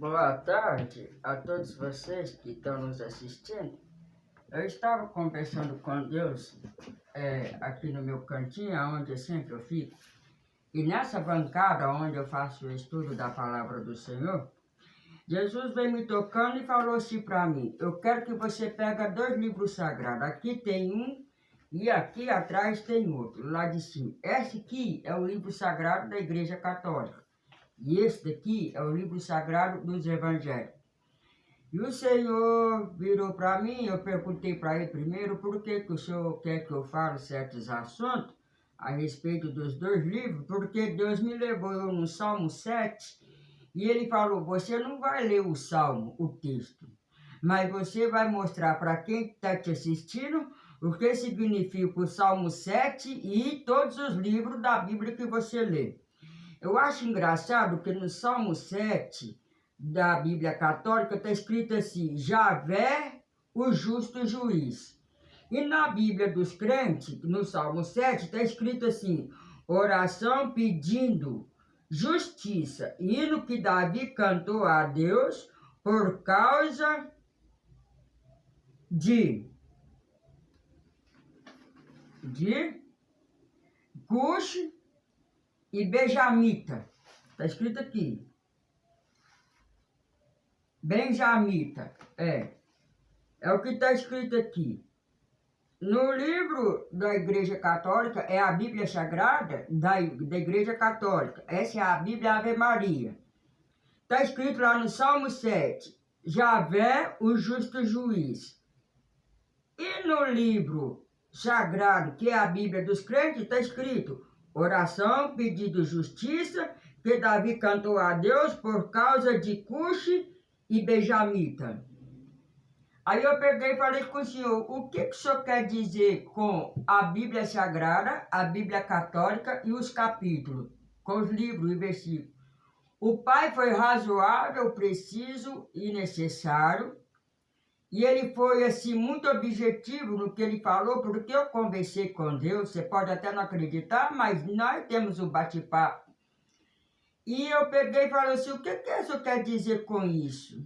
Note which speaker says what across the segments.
Speaker 1: Boa tarde a todos vocês que estão nos assistindo. Eu estava conversando com Deus aqui no meu cantinho, onde sempre eu fico, e nessa bancada onde eu faço o estudo da palavra do Senhor, Jesus veio me tocando e falou assim para mim: eu quero que você pegue 2 livros sagrados. Aqui tem um e aqui atrás tem outro, lá de cima. Esse aqui é o livro sagrado da Igreja Católica. E esse daqui é o livro sagrado dos Evangelhos. E o Senhor virou para mim, eu perguntei para ele primeiro por que o Senhor quer que eu fale certos assuntos a respeito dos 2 livros, porque Deus me levou eu no Salmo 7 e ele falou: você não vai ler o Salmo, o texto, mas você vai mostrar para quem está te assistindo o que significa o Salmo 7 e todos os livros da Bíblia que você lê. Eu acho engraçado que no Salmo 7 da Bíblia Católica está escrito assim: Javé, o justo juiz. E na Bíblia dos crentes, no Salmo 7, está escrito assim: oração pedindo justiça. Hino que Davi cantou a Deus por causa de Cuxi e Benjamita. Está escrito aqui. Benjamita, é o que está escrito aqui. No livro da Igreja Católica, é a Bíblia Sagrada da Igreja Católica. Essa é a Bíblia Ave Maria. Está escrito lá no Salmo 7, Javé, o justo juiz. E no livro sagrado, que é a Bíblia dos crentes, está escrito oração, pedido justiça, que Davi cantou a Deus por causa de Cuxi e Benjamita. Aí eu peguei e falei com o senhor: o que o senhor quer dizer com a Bíblia Sagrada, a Bíblia Católica e os capítulos, com os livros e versículos? O pai foi razoável, preciso e necessário, e ele foi assim muito objetivo no que ele falou, porque eu conversei com Deus. Você pode até não acreditar, mas nós temos um bate-papo. E eu peguei e falei assim: o que o senhor quer dizer com isso?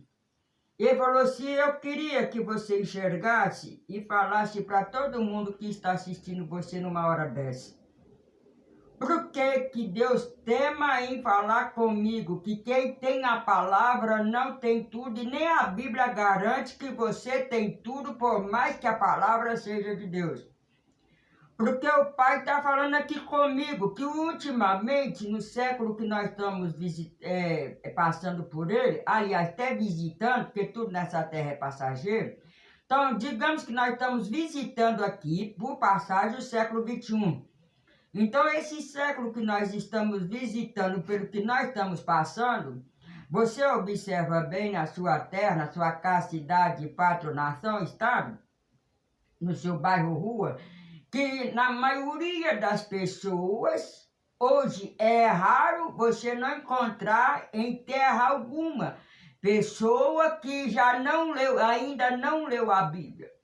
Speaker 1: Ele falou assim: eu queria que você enxergasse e falasse para todo mundo que está assistindo você numa hora dessa. Por que Deus tema em falar comigo que quem tem a palavra não tem tudo, e nem a Bíblia garante que você tem tudo, por mais que a palavra seja de Deus? Porque o Pai está falando aqui comigo que ultimamente, no século que nós estamos passando por ele, aliás, até visitando, porque tudo nessa terra é passageiro, então digamos que nós estamos visitando aqui, por passagem, o século 21. Então esse século que nós estamos visitando, pelo que nós estamos passando, você observa bem na sua terra, na sua casa, cidade, pátria, nação, estado, no seu bairro, rua, que na maioria das pessoas, hoje é raro você não encontrar em terra alguma pessoa que já não leu, ainda não leu a Bíblia.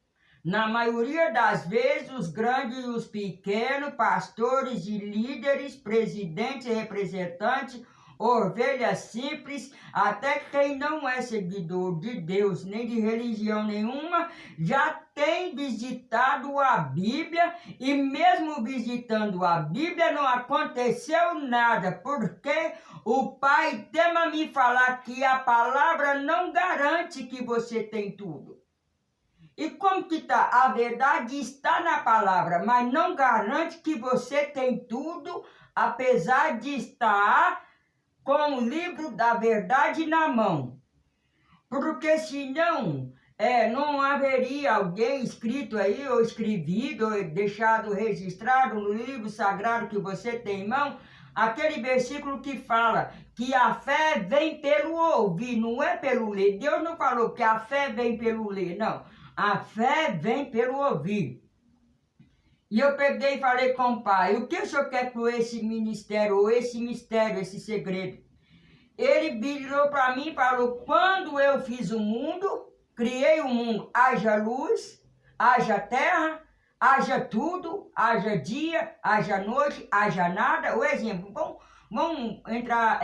Speaker 1: Na maioria das vezes, os grandes e os pequenos, pastores e líderes, presidentes e representantes, ovelhas simples, até quem não é seguidor de Deus nem de religião nenhuma, já tem visitado a Bíblia, e mesmo visitando a Bíblia não aconteceu nada, porque o Pai tema me falar que a palavra não garante que você tem tudo. E como que está? A verdade está na palavra, mas não garante que você tem tudo, apesar de estar com o livro da verdade na mão. Porque senão, não haveria alguém escrito aí, ou escrevido, ou deixado registrado no livro sagrado que você tem em mão, aquele versículo que fala que a fé vem pelo ouvir, não é pelo ler. Deus não falou que a fé vem pelo ler, não. A fé vem pelo ouvir. E eu peguei e falei com o pai: o que o senhor quer com esse ministério, ou esse mistério, esse segredo? Ele virou para mim e falou: quando eu fiz o mundo, criei o mundo, haja luz, haja terra, haja tudo, haja dia, haja noite, haja nada. O exemplo, bom, vamos entrar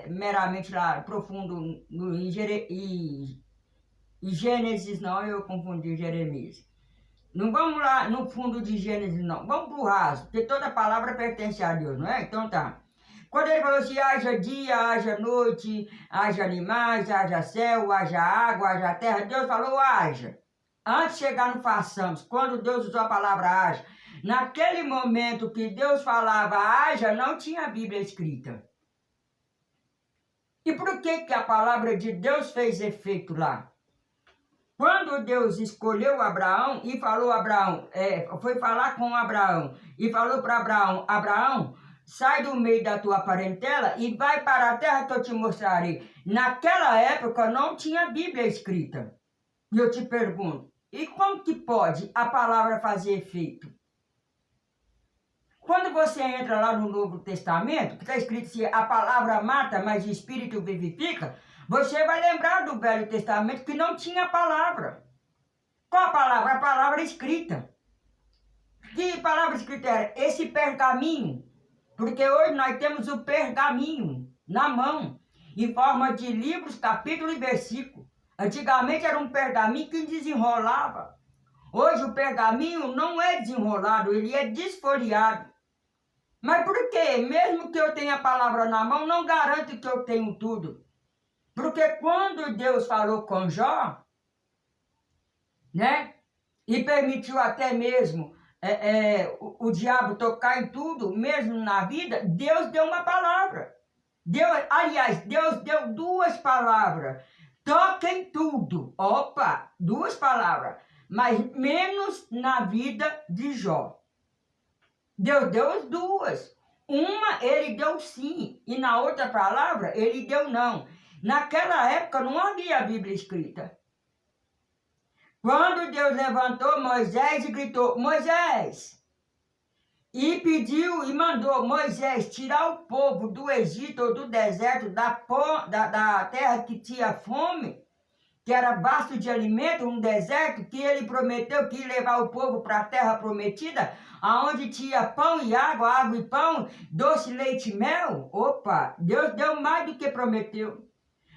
Speaker 1: meramente lá, profundo em Gênesis, não, eu confundi Jeremias. Não vamos lá no fundo de Gênesis, não. Vamos pro raso, porque toda palavra pertence a Deus, não é? Então tá. Quando ele falou assim, haja dia, haja noite, haja animais, haja céu, haja água, haja terra, Deus falou haja. Antes de chegar no façamos, quando Deus usou a palavra haja, naquele momento que Deus falava haja, não tinha a Bíblia escrita. E por que a palavra de Deus fez efeito lá? Quando Deus escolheu Abraão e falou a Abraão, foi falar com Abraão e falou para Abraão, Abraão, sai do meio da tua parentela e vai para a terra que eu te mostrarei. Naquela época não tinha Bíblia escrita. E eu te pergunto, e como que pode a palavra fazer efeito? Quando você entra lá no Novo Testamento, que está escrito assim, a palavra mata, mas o Espírito vivifica, você vai lembrar do Velho Testamento que não tinha palavra. Qual a palavra? A palavra escrita. Que palavra escrita era? Esse pergaminho. Porque hoje nós temos o pergaminho na mão, em forma de livros, capítulo e versículo. Antigamente era um pergaminho que desenrolava. Hoje o pergaminho não é desenrolado, ele é desfolheado. Mas por quê? Mesmo que eu tenha a palavra na mão, não garante que eu tenho tudo. Porque quando Deus falou com Jó, né? E permitiu até mesmo o diabo tocar em tudo, mesmo na vida, Deus deu uma palavra. Deus deu duas palavras. Toca em tudo. Opa, duas palavras. Mas menos na vida de Jó. Deus deu as duas. Uma ele deu sim, e na outra palavra ele deu não. Naquela época não havia a Bíblia escrita. Quando Deus levantou Moisés e gritou, Moisés, e pediu e mandou Moisés tirar o povo do Egito ou do deserto, da terra que tinha fome, que era vasto de alimento, um deserto, que ele prometeu que ia levar o povo para a terra prometida, aonde tinha pão e água, água e pão, doce, leite e mel. Opa, Deus deu mais do que prometeu.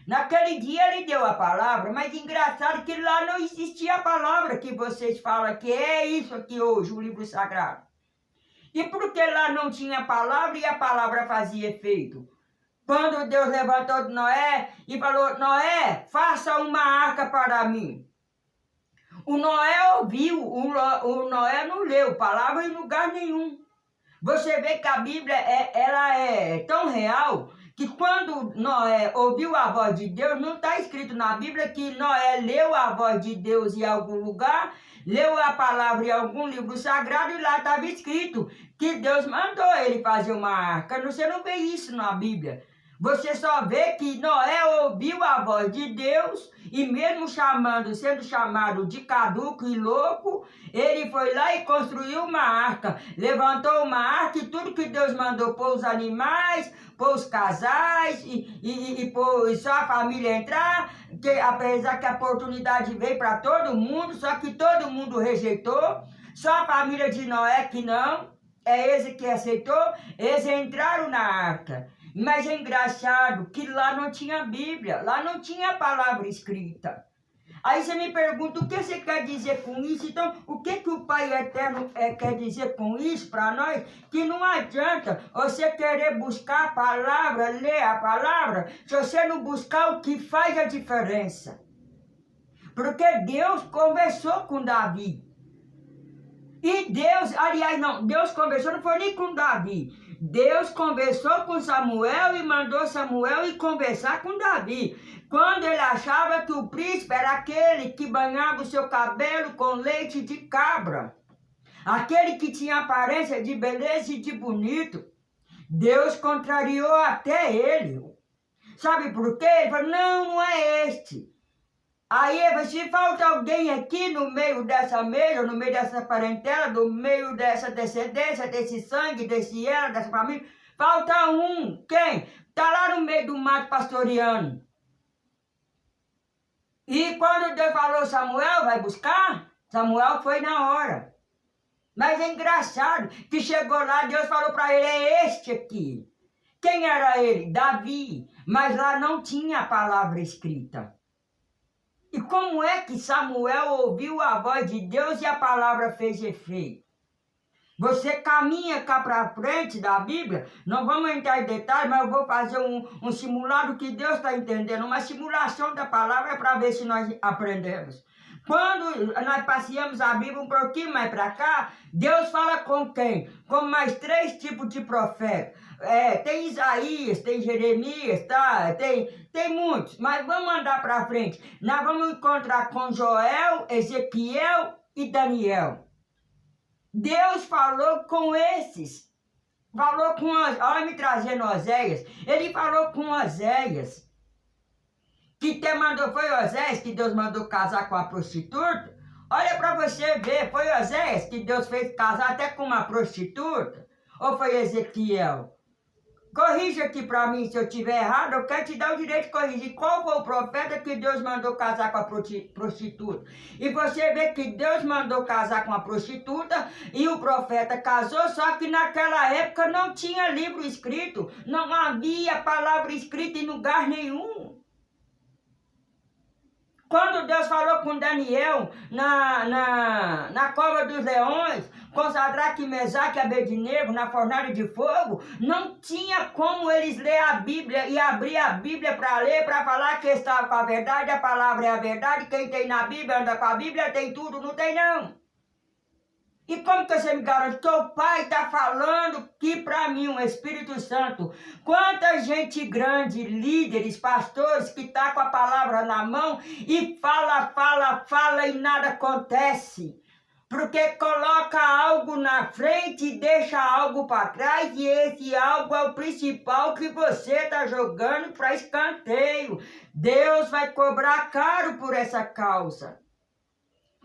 Speaker 1: Naquele dia ele deu a palavra, mas engraçado que lá não existia a palavra que vocês falam que é isso aqui hoje, o livro sagrado. E por que lá não tinha palavra e a palavra fazia efeito? Quando Deus levantou Noé e falou, Noé, faça uma arca para mim. O Noé ouviu, o Noé não leu palavra em lugar nenhum. Você vê que a Bíblia ela é tão real que quando Noé ouviu a voz de Deus, não está escrito na Bíblia que Noé leu a voz de Deus em algum lugar, leu a palavra em algum livro sagrado e lá estava escrito que Deus mandou ele fazer uma arca. Você não vê isso na Bíblia. Você só vê que Noé ouviu a voz de Deus e mesmo sendo chamado de caduco e louco, ele foi lá e construiu uma arca, levantou uma arca e tudo que Deus mandou pôr os animais, pôr os casais e pôr só a família entrar, que, apesar que a oportunidade veio para todo mundo, só que todo mundo rejeitou, só a família de Noé que não, esse que aceitou, eles entraram na arca. Mas é engraçado que lá não tinha Bíblia, lá não tinha palavra escrita. Aí você me pergunta, o que você quer dizer com isso? Então, o que o Pai Eterno quer dizer com isso para nós? Que não adianta você querer buscar a palavra, ler a palavra, se você não buscar o que faz a diferença. Porque Deus conversou com Davi. E Deus conversou, não foi nem com Davi. Deus conversou com Samuel e mandou Samuel ir conversar com Davi. Quando ele achava que o príncipe era aquele que banhava o seu cabelo com leite de cabra. Aquele que tinha aparência de beleza e de bonito. Deus contrariou até ele. Sabe por quê? Ele falou, não é este. Aí, se falta alguém aqui no meio dessa mesa, no meio dessa parentela, no meio dessa descendência, desse sangue, desse ela, dessa família, falta um. Quem? Está lá no meio do mato pastoreando. E quando Deus falou, Samuel, vai buscar? Samuel foi na hora. Mas é engraçado que chegou lá, Deus falou para ele, é este aqui. Quem era ele? Davi. Mas lá não tinha a palavra escrita. E como é que Samuel ouviu a voz de Deus e a palavra fez efeito? Você caminha cá para frente da Bíblia, não vamos entrar em detalhes, mas eu vou fazer um simulado que Deus está entendendo, uma simulação da palavra para ver se nós aprendemos. Quando nós passeamos a Bíblia um pouquinho mais para cá, Deus fala com quem? Com mais 3 tipos de profeta. Tem Isaías, tem Jeremias, tá? Tem muitos, mas vamos andar para frente. Nós vamos encontrar com Joel, Ezequiel e Daniel. Deus falou com esses. Falou com, olha me trazendo Oséias. Ele falou com Oséias. Que quem mandou foi Oséias, que Deus mandou casar com a prostituta. Olha para você ver, foi Oséias que Deus fez casar até com uma prostituta? Ou foi Ezequiel? Corrija aqui para mim se eu estiver errado, eu quero te dar o direito de corrigir. Qual foi o profeta que Deus mandou casar com a prostituta? E você vê que Deus mandou casar com a prostituta e o profeta casou, só que naquela época não tinha livro escrito, não havia palavra escrita em lugar nenhum. Quando Deus falou com Daniel na cova dos leões, com Sadraque, Mesaque e Abednego na fornalha de fogo, não tinha como eles ler a Bíblia e abrir a Bíblia para ler, para falar que estava com a verdade, a palavra é a verdade, quem tem na Bíblia anda com a Bíblia, tem tudo, não tem não. E como que você me garante que o Pai está falando que para mim, o Espírito Santo, quanta gente grande, líderes, pastores, que está com a palavra na mão e fala e nada acontece. Porque coloca algo na frente e deixa algo para trás e esse algo é o principal que você está jogando para escanteio. Deus vai cobrar caro por essa causa.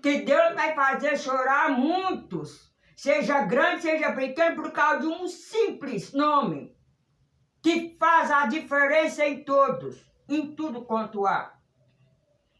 Speaker 1: Que Deus vai fazer chorar muitos, seja grande, seja pequeno, por causa de um simples nome, que faz a diferença em todos, em tudo quanto há.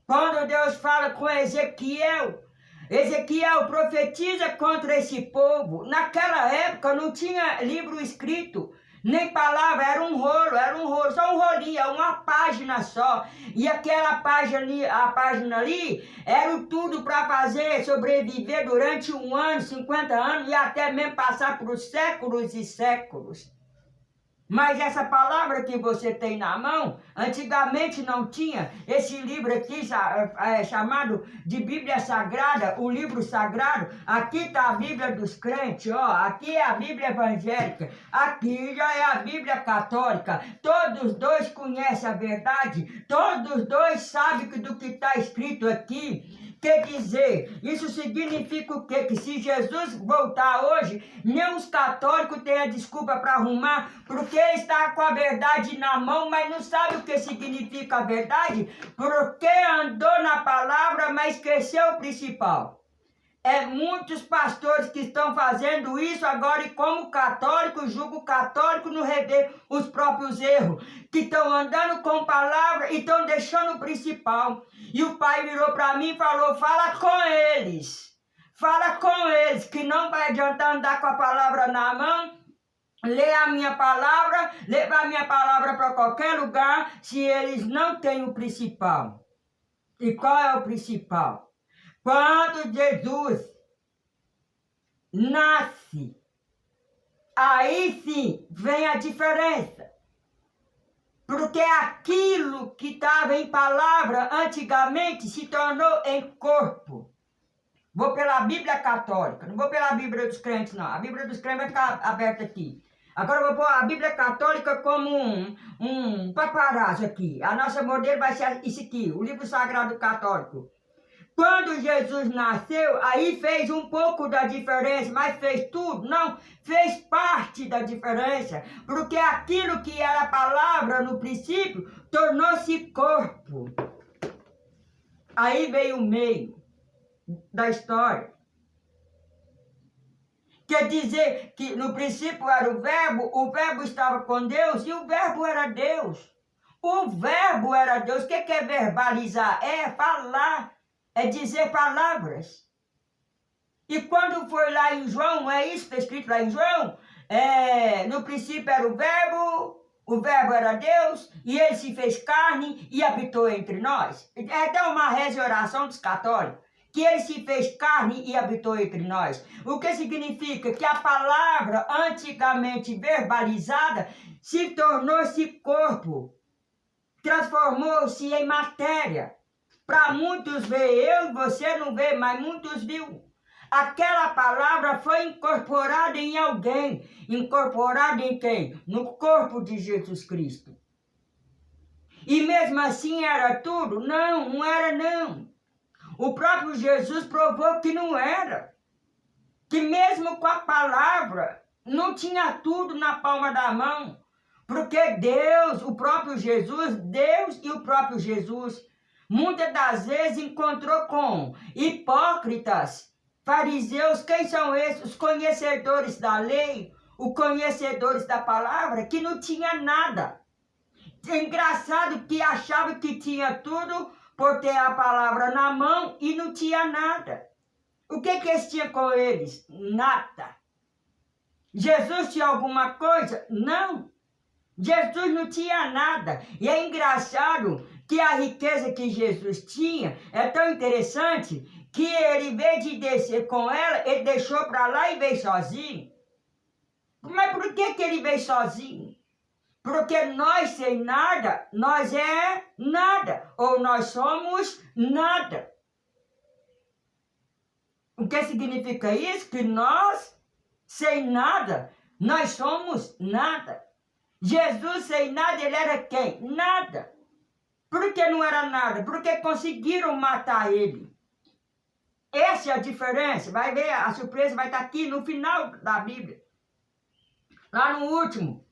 Speaker 1: Quando Deus fala com Ezequiel, Ezequiel profetiza contra esse povo. Naquela época não tinha livro escrito, nem palavra, era um rolo, só um rolinho, uma página só. E aquela página ali, era tudo para fazer sobreviver durante 1 ano, 50 anos e até mesmo passar por séculos e séculos. Mas essa palavra que você tem na mão, antigamente não tinha. Esse livro aqui, chamado de Bíblia Sagrada, o livro sagrado, aqui está a Bíblia dos crentes, ó, aqui é a Bíblia evangélica, aqui já é a Bíblia católica. Todos dois conhecem a verdade, todos dois sabem do que está escrito aqui. Quer dizer, isso significa o quê? Que se Jesus voltar hoje, nem os católicos têm a desculpa para arrumar, porque está com a verdade na mão, mas não sabe o que significa a verdade, porque andou na palavra, mas esqueceu o principal. Muitos pastores que estão fazendo isso agora e como católico, julgo o católico não rever os próprios erros, que estão andando com palavra e estão deixando o principal. E o pai virou para mim e falou, fala com eles, que não vai adiantar andar com a palavra na mão, ler a minha palavra, levar a minha palavra para qualquer lugar, se eles não têm o principal. E qual é o principal? Quando Jesus nasce, aí sim vem a diferença. Porque aquilo que estava em palavra antigamente se tornou em corpo. Vou pela Bíblia católica, não vou pela Bíblia dos crentes não. A Bíblia dos crentes vai ficar aberta aqui. Agora eu vou pôr a Bíblia católica como um paparazzo aqui. A nossa modelo vai ser isso aqui, o livro sagrado católico. Quando Jesus nasceu, aí fez um pouco da diferença, mas fez tudo? Não, fez parte da diferença, porque aquilo que era palavra no princípio, tornou-se corpo. Aí veio o meio da história. Quer dizer que no princípio era o verbo estava com Deus e o verbo era Deus. O verbo era Deus. O que é verbalizar? É falar. É dizer palavras. E quando foi lá em João, não é isso que está escrito lá em João? No princípio era o verbo, O verbo era Deus e ele se fez carne e habitou entre nós. É até uma reza e oração dos católicos, que ele se fez carne e habitou entre nós. O que significa que a palavra antigamente verbalizada se tornou-se corpo, transformou-se em matéria. Para muitos ver, eu e você não vê, mas muitos viu. Aquela palavra foi incorporada em alguém. Incorporada em quem? No corpo de Jesus Cristo. E mesmo assim era tudo? Não, não era não. O próprio Jesus provou que não era. Que mesmo com a palavra, não tinha tudo na palma da mão. Porque Deus, o próprio Jesus, Deus e o próprio Jesus, muitas das vezes encontrou com hipócritas, fariseus. Quem são esses? Os conhecedores da lei, os conhecedores da palavra, que não tinha nada. Engraçado que achava que tinha tudo por ter a palavra na mão e não tinha nada. O que eles tinham com eles? Nada. Jesus tinha alguma coisa? Não. Jesus não tinha nada. E é engraçado que a riqueza que Jesus tinha é tão interessante que ele, em vez de descer com ela, ele deixou para lá e veio sozinho. Mas por que ele veio sozinho? Porque nós sem nada, nós é nada. Ou nós somos nada. O que significa isso? Que nós sem nada, nós somos nada. Jesus sem nada, ele era quem? Nada. Por que não era nada? Porque conseguiram matar ele. Essa é a diferença. Vai ver, a surpresa vai estar aqui no final da Bíblia. Lá no último.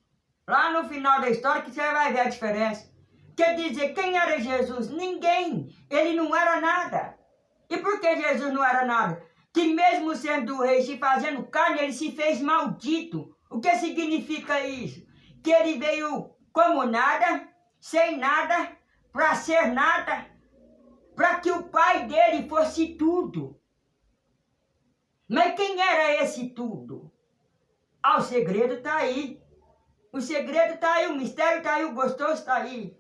Speaker 1: Lá no final da história que você vai ver a diferença. Quer dizer, quem era Jesus? Ninguém. Ele não era nada. E por que Jesus não era nada? Que mesmo sendo rei, se fazendo carne, ele se fez maldito. O que significa isso? Que ele veio como nada, sem nada, para ser nada, para que o pai dele fosse tudo. Mas quem era esse tudo? Ah, o segredo está aí. O segredo está aí, o mistério está aí, o gostoso está aí.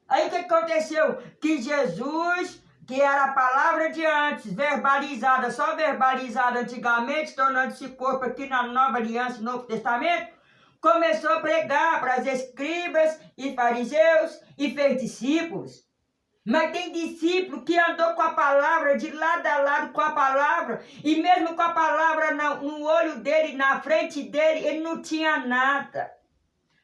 Speaker 1: Aí o que aconteceu? Que Jesus, que era a palavra de antes, verbalizada, só verbalizada antigamente, tornando-se corpo aqui na Nova Aliança, no Novo Testamento, começou a pregar para as escribas e fariseus e fez discípulos. Mas tem discípulo que andou com a palavra, de lado a lado com a palavra, e mesmo com a palavra no olho dele, na frente dele, ele não tinha nada.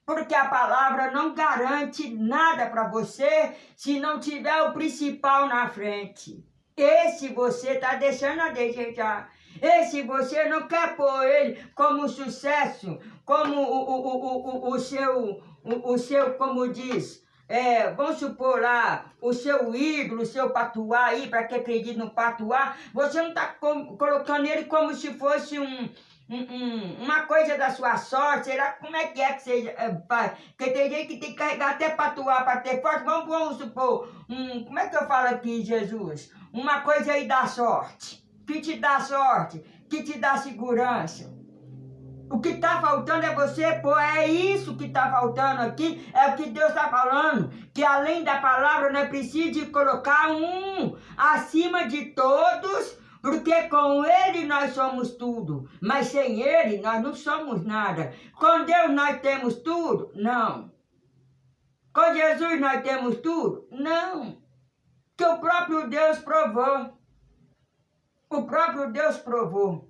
Speaker 1: Porque a palavra não garante nada para você se não tiver o principal na frente. Esse você está deixando a desejar. Esse você não quer pôr ele como sucesso, como o seu, como diz, vamos supor lá, o seu ídolo, o seu patuá aí, para quem acredita no patuá, você não está colocando ele como se fosse uma coisa da sua sorte. Será como é que seja? Porque tem gente que tem que carregar até patuá para ter forte. Vamos supor, como é que eu falo aqui, Jesus? Uma coisa aí da sorte, que te dá sorte, que te dá segurança. O que está faltando é você, pô, é isso que está faltando aqui, é o que Deus está falando, que além da palavra nós precisamos de colocar um acima de todos, porque com Ele nós somos tudo, mas sem Ele nós não somos nada. Com Deus nós temos tudo? Não. Com Jesus nós temos tudo? Não. Que o próprio Deus provou. O próprio Deus provou.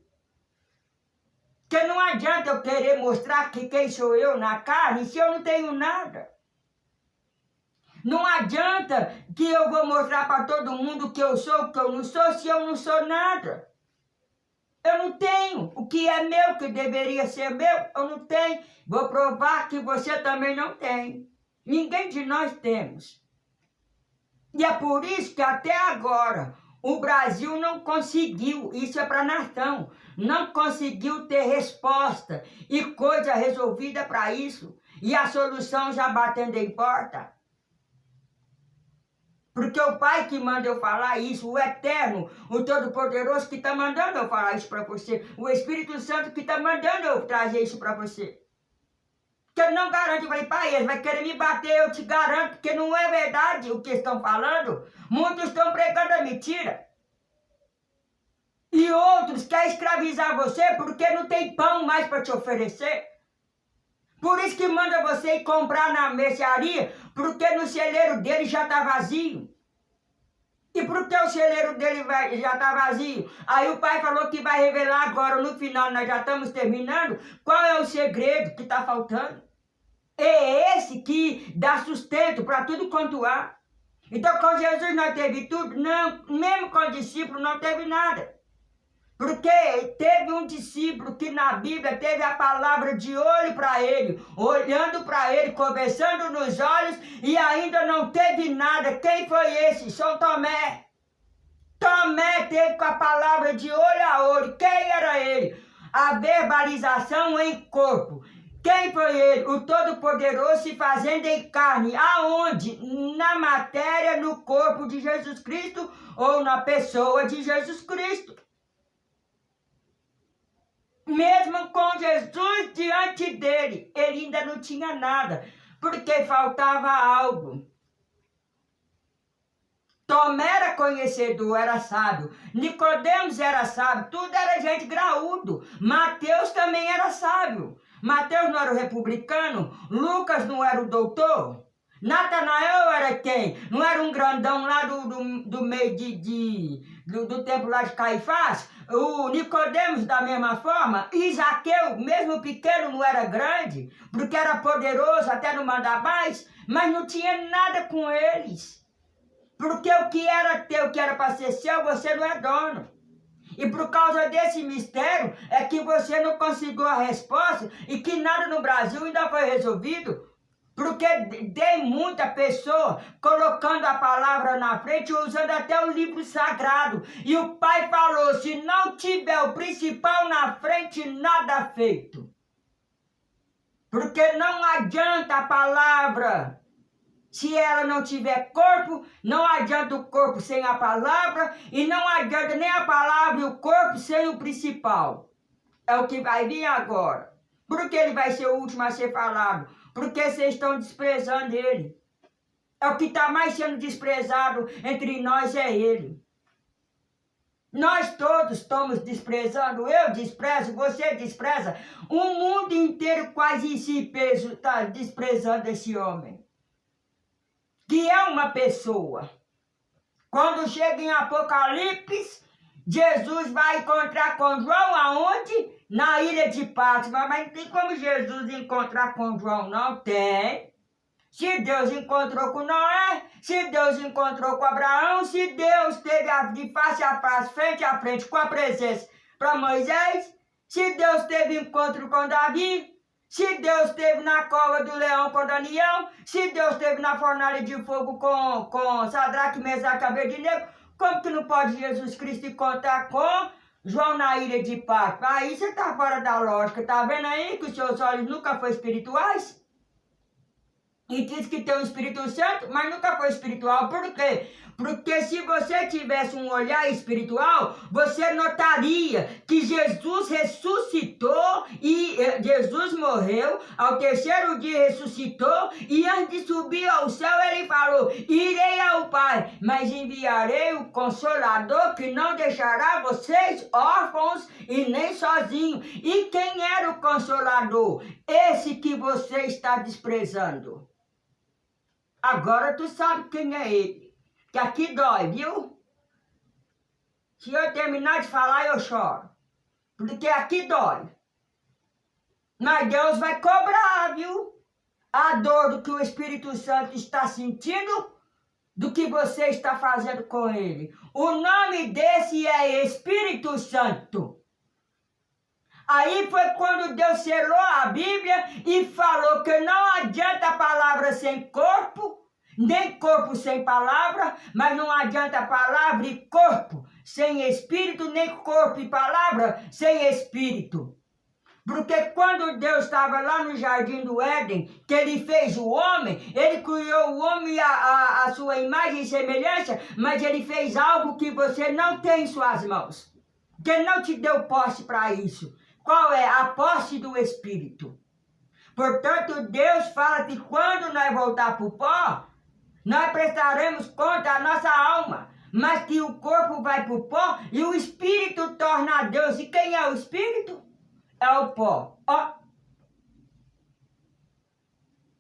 Speaker 1: Porque não adianta eu querer mostrar que quem sou eu na carne se eu não tenho nada. Não adianta que eu vou mostrar para todo mundo o que eu sou, o que eu não sou, se eu não sou nada. Eu não tenho. O que é meu, que deveria ser meu, eu não tenho. Vou provar que você também não tem. Ninguém de nós temos. E é por isso que até agora o Brasil não conseguiu, isso é para a nação, não conseguiu ter resposta e coisa resolvida para isso. E a solução já batendo em porta. Porque o Pai que manda eu falar isso, o Eterno, o Todo-Poderoso que está mandando eu falar isso para você, o Espírito Santo que está mandando eu trazer isso para você. que ele não garante. Eu falei, pai, ele vai querer me bater, eu te garanto, porque não é verdade o que estão falando. Muitos estão pregando a mentira. E outros querem escravizar você porque não tem pão mais para te oferecer. Por isso que manda você ir comprar na mercearia, porque no celeiro dele já está vazio. E por que o celeiro dele já está vazio? Aí o pai falou que vai revelar agora, no final, nós já estamos terminando, qual é o segredo que está faltando. É esse que dá sustento para tudo quanto há. Então com Jesus não teve tudo? Não, mesmo com o discípulo não teve nada. Porque teve um discípulo que na Bíblia teve a palavra de olho para ele, olhando para ele, conversando nos olhos e ainda não teve nada. Quem foi esse? São Tomé. Tomé teve com a palavra de olho a olho. Quem era ele? A verbalização em corpo. Quem foi ele? O Todo-Poderoso se fazendo em carne. Aonde? Na matéria, no corpo de Jesus Cristo ou na pessoa de Jesus Cristo. Mesmo com Jesus diante dele, ele ainda não tinha nada, porque faltava algo. Tomé era conhecedor, era sábio. Nicodemos era sábio, tudo era gente graúdo. Mateus também era sábio. Mateus não era o republicano, Lucas não era o doutor. Natanael era quem? Não era um grandão lá do meio do templo lá de Caifás? O Nicodemos da mesma forma? E Zaqueu, mesmo pequeno, não era grande? Porque era poderoso, até não mandar mais, mas não tinha nada com eles. Porque o que era teu, o que era para ser seu, você não é dono. E por causa desse mistério é que você não conseguiu a resposta e que nada no Brasil ainda foi resolvido. Porque tem muita pessoa colocando a palavra na frente, usando até o livro sagrado. E o pai falou, se não tiver o principal na frente, nada feito. Porque não adianta a palavra, se ela não tiver corpo, não adianta o corpo sem a palavra, e não adianta nem a palavra e o corpo sem o principal. É o que vai vir agora. Porque ele vai ser o último a ser falado. Porque vocês estão desprezando ele. É o que está mais sendo desprezado entre nós, é ele. Nós todos estamos desprezando, eu desprezo, você despreza. O mundo inteiro quase em si peso está desprezando esse homem. Que é uma pessoa. Quando chega em Apocalipse, Jesus vai encontrar com João aonde? Na ilha de Pátmos. Mas não tem como Jesus encontrar com João, não tem. Se Deus encontrou com Noé, se Deus encontrou com Abraão, se Deus teve de face a face, frente a frente, com a presença para Moisés, se Deus teve encontro com Davi, se Deus esteve na cova do leão com Daniel, se Deus esteve na fornalha de fogo com Sadraque, Mesaque e Abednego, como que não pode Jesus Cristo encontrar com João na ilha de Pátmos? Aí você está fora da lógica, tá vendo aí que os seus olhos nunca foram espirituais? E diz que tem o Espírito Santo, mas nunca foi espiritual. Por quê? Porque se você tivesse um olhar espiritual, você notaria que Jesus ressuscitou e Jesus morreu, ao terceiro dia ressuscitou e antes de subir ao céu ele falou, irei ao Pai, mas enviarei o Consolador que não deixará vocês órfãos e nem sozinhos. E quem era o Consolador? Esse que você está desprezando. Agora tu sabe quem é ele. Que aqui dói, viu? Se eu terminar de falar, eu choro. Porque aqui dói. Mas Deus vai cobrar, viu? A dor do que o Espírito Santo está sentindo, do que você está fazendo com ele. O nome desse é Espírito Santo. Aí foi quando Deus selou a Bíblia e falou que não adianta a palavra sem corpo, nem corpo sem palavra, mas não adianta palavra e corpo sem espírito, nem corpo e palavra sem espírito. Porque quando Deus estava lá no jardim do Éden, que ele fez o homem, ele criou o homem a sua imagem e semelhança, mas ele fez algo que você não tem em suas mãos. Que ele não te deu posse para isso. Qual é? A posse do Espírito. Portanto, Deus fala que quando nós voltar para o pó, nós prestaremos conta à nossa alma, mas que o corpo vai para o pó e o espírito torna a Deus. E quem é o espírito? É o pó. Ó.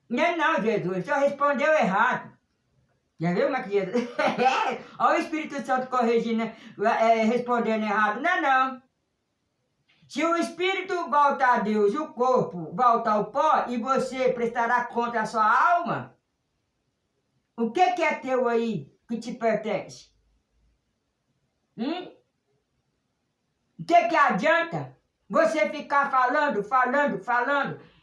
Speaker 1: Não, Jesus, o senhor respondeu errado. Já viu como é que Jesus... Olha o Espírito Santo corrigindo, respondendo errado. Não. Se o espírito volta a Deus e o corpo volta ao pó e você prestará conta à sua alma, o que é teu aí que te pertence? O que adianta você ficar falando,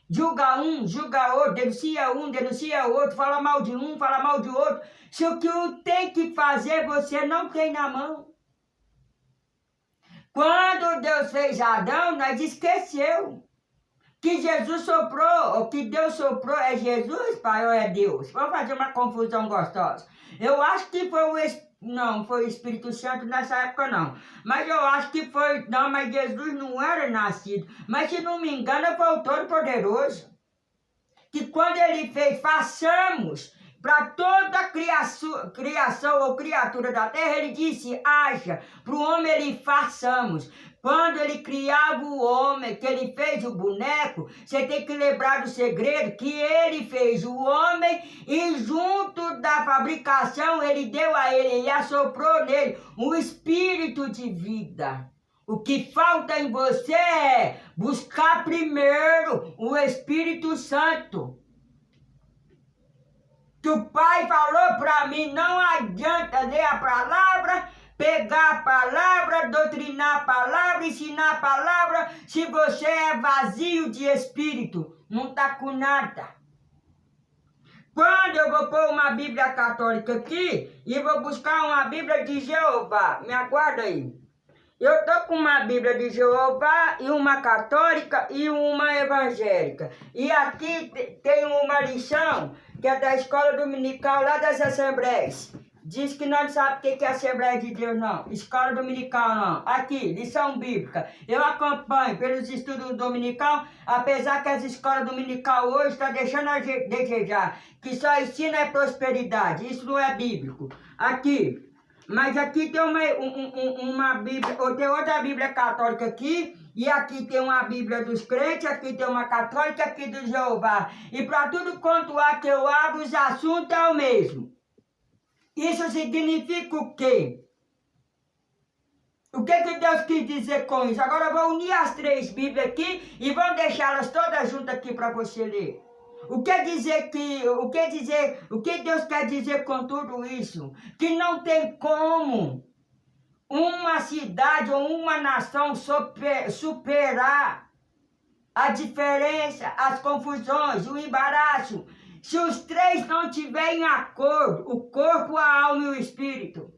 Speaker 1: julga um, julga outro, denuncia outro, fala mal de um, fala mal de outro, se o que tem que fazer você não tem na mão? Quando Deus fez Adão, nós esqueceu que Jesus soprou, ou que Deus soprou é Jesus, pai, ou é Deus? Vamos fazer uma confusão gostosa. Eu acho que foi não foi o Espírito Santo nessa época não, mas eu acho que foi, não, mas Jesus não era nascido, mas se não me engano foi o Todo-Poderoso, que quando ele fez, façamos para toda a criação ou criatura da terra, ele disse, haja, para o homem ele façamos. Quando ele criava o homem, que ele fez o boneco, você tem que lembrar do segredo que ele fez o homem e junto da fabricação ele deu a ele assoprou nele um espírito de vida. O que falta em você é buscar primeiro o Espírito Santo. Que o Pai falou para mim, não adianta ler a palavra, pegar a palavra, doutrinar a palavra, ensinar a palavra, se você é vazio de espírito, não está com nada. Quando eu vou pôr uma Bíblia católica aqui e vou buscar uma Bíblia de Jeová, me aguarda aí. Eu estou com uma Bíblia de Jeová e uma católica e uma evangélica. E aqui tem uma lição que é da escola dominical lá das Assembleias. Diz que não sabe o que é Assembleia de Deus, não. Escola dominical, não. Aqui, lição bíblica. Eu acompanho pelos estudos dominical, apesar que as escolas dominical hoje estão deixando a desejar, que só ensina é prosperidade. Isso não é bíblico. Aqui. Mas aqui tem uma Bíblia, ou tem outra Bíblia católica aqui, e aqui tem uma Bíblia dos crentes, aqui tem uma católica, aqui do Jeová. E para tudo quanto há que eu abro, os assuntos é o mesmo. Isso significa o quê? O que Deus quis dizer com isso? Agora eu vou unir as três Bíblias aqui e vou deixá-las todas juntas aqui para você ler. O que Deus quer dizer com tudo isso? Que não tem como uma cidade ou uma nação superar a diferença, as confusões, o embaraço. Se os três não tiverem acordo, o corpo, a alma e o espírito.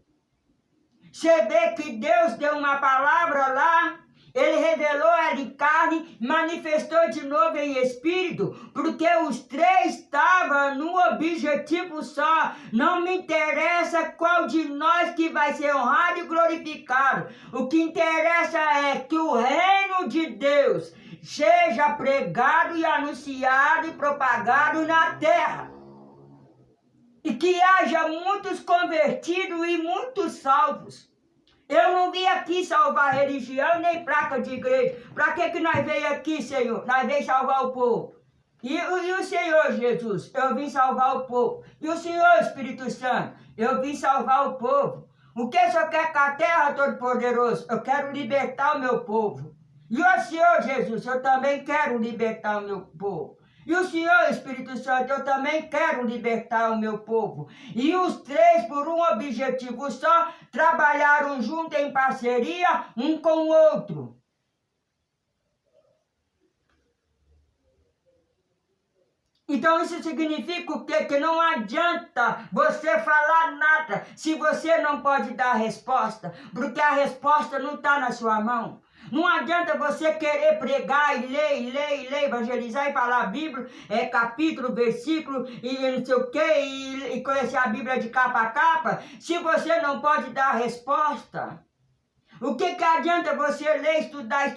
Speaker 1: Você vê que Deus deu uma palavra lá, ele revelou ela em carne, manifestou de novo em espírito, porque os três estavam num objetivo só. Não me interessa qual de nós que vai ser honrado e glorificado. O que interessa é que o reino de Deus seja pregado e anunciado e propagado na terra. E que haja muitos convertidos e muitos salvos. Eu não vim aqui salvar religião nem placa de igreja. Para que nós veio aqui, Senhor? Nós veio salvar o povo. E o Senhor Jesus? Eu vim salvar o povo. E o Senhor Espírito Santo? Eu vim salvar o povo. O que o Senhor quer com a terra, Todo-Poderoso? Eu quero libertar o meu povo. E o Senhor Jesus? Eu também quero libertar o meu povo. E o Senhor Espírito Santo, eu também quero libertar o meu povo. E os três, por um objetivo só, trabalharam juntos em parceria, um com o outro. Então isso significa o quê? Que não adianta você falar nada se você não pode dar a resposta, porque a resposta não está na sua mão. Não adianta você querer pregar e ler, evangelizar e falar a Bíblia, capítulo, versículo e não sei o quê, e conhecer a Bíblia de capa a capa, se você não pode dar a resposta. O que adianta você ler, estudar,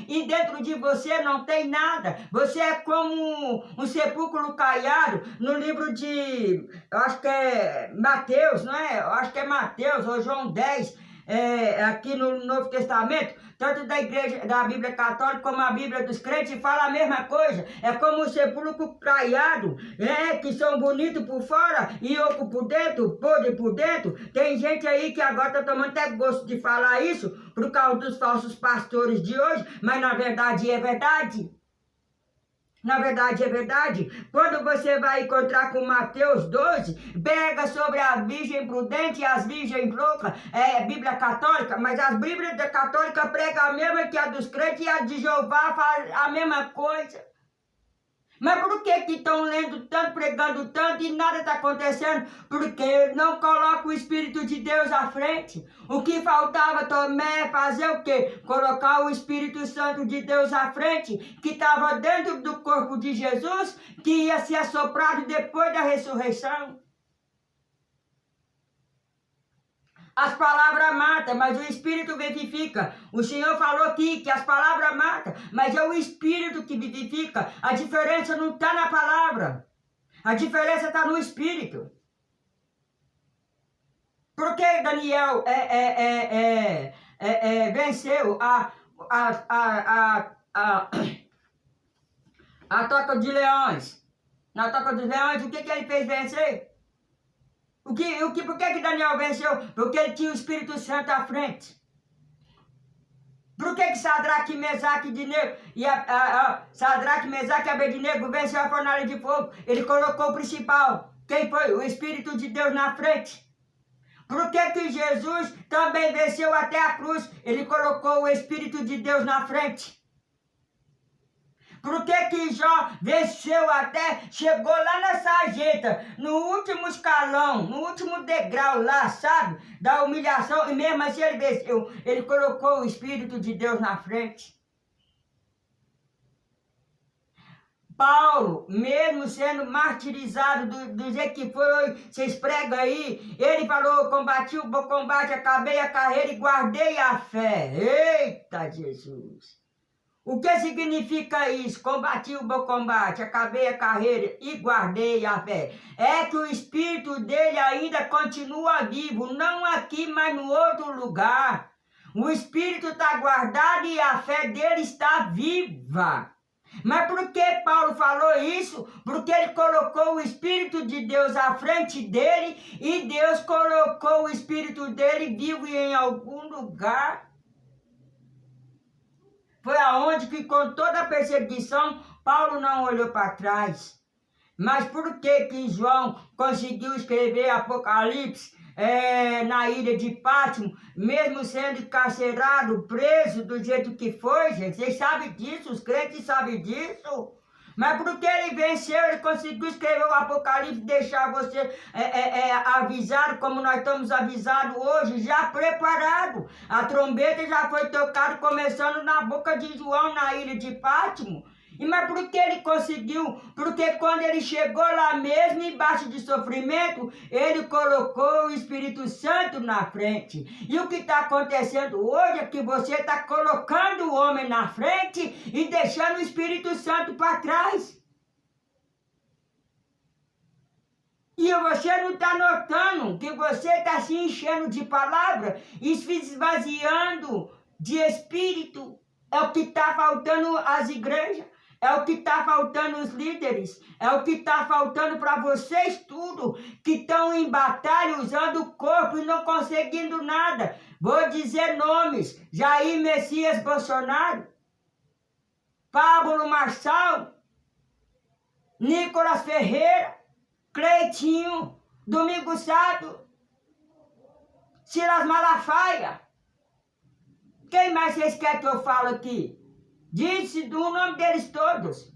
Speaker 1: e dentro de você não tem nada? Você é como um sepulcro caiado no livro de, eu acho que é Mateus, não é? Eu acho que é Mateus ou João 10, aqui no Novo Testamento, tanto da igreja, da Bíblia Católica como a Bíblia dos crentes, fala a mesma coisa. É como um sepulcro caiado, que são bonitos por fora e oco por dentro, podre por dentro. Tem gente aí que agora está tomando até gosto de falar isso por causa dos falsos pastores de hoje, mas na verdade é verdade. Na verdade é verdade. Quando você vai encontrar com Mateus 12, pega sobre a virgem prudente e as virgens loucas, Bíblia católica, mas as Bíblias católicas pregam a mesma que a dos crentes e a de Jeová faz a mesma coisa. Mas por que estão lendo tanto, pregando tanto e nada está acontecendo? Porque não coloca o Espírito de Deus à frente. O que faltava Tomé fazer o quê? Colocar o Espírito Santo de Deus à frente, que estava dentro do corpo de Jesus, que ia ser assoprado depois da ressurreição. As palavras matam, mas o Espírito vivifica. O Senhor falou aqui que as palavras matam, mas é o Espírito que vivifica. A diferença não está na palavra. A diferença está no Espírito. Por que Daniel venceu a toca de leões? Na toca dos leões, o que ele fez vencer? Por que Daniel venceu? Porque ele tinha o Espírito Santo à frente. Por que Sadraque, Mesaque e Abednego venceu a fornalha de fogo? Ele colocou o principal. Quem foi? O Espírito de Deus na frente. Por que Jesus também venceu até a cruz? Ele colocou o Espírito de Deus na frente. Por que Jó venceu até, chegou lá na sarjeta, no último escalão, no último degrau lá, sabe? Da humilhação, e mesmo assim ele venceu. Ele colocou o Espírito de Deus na frente. Paulo, mesmo sendo martirizado do jeito que foi, vocês pregam aí, ele falou, combati o bom combate, acabei a carreira e guardei a fé. Eita Jesus! O que significa isso? Combati o bom combate, acabei a carreira e guardei a fé. É que o Espírito dele ainda continua vivo, não aqui, mas no outro lugar. O Espírito está guardado e a fé dele está viva. Mas por que Paulo falou isso? Porque ele colocou o Espírito de Deus à frente dele e Deus colocou o Espírito dele vivo em algum lugar. Foi aonde que com toda a perseguição, Paulo não olhou para trás. Mas por que João conseguiu escrever Apocalipse na ilha de Pátimo, mesmo sendo encarcerado, preso do jeito que foi, gente? Vocês sabem disso, os crentes sabem disso. Mas porque ele venceu, ele conseguiu escrever o Apocalipse, deixar você avisado, como nós estamos avisados hoje, já preparado. A trombeta já foi tocada, começando na boca de João, na ilha de Pátimo. Mas por que ele conseguiu? Porque quando ele chegou lá mesmo, embaixo de sofrimento, ele colocou o Espírito Santo na frente. E o que está acontecendo hoje é que você está colocando o homem na frente e deixando o Espírito Santo para trás. E você não está notando que você está se enchendo de palavra e se esvaziando de Espírito. É o que está faltando às igrejas. É o que está faltando os líderes, é o que está faltando para vocês tudo, que estão em batalha usando o corpo e não conseguindo nada. Vou dizer nomes: Jair Messias Bolsonaro, Pablo Marçal, Nicolas Ferreira, Cleitinho, Domingos Sado, Silas Malafaia. Quem mais vocês querem que eu fale aqui? Disse do nome deles todos.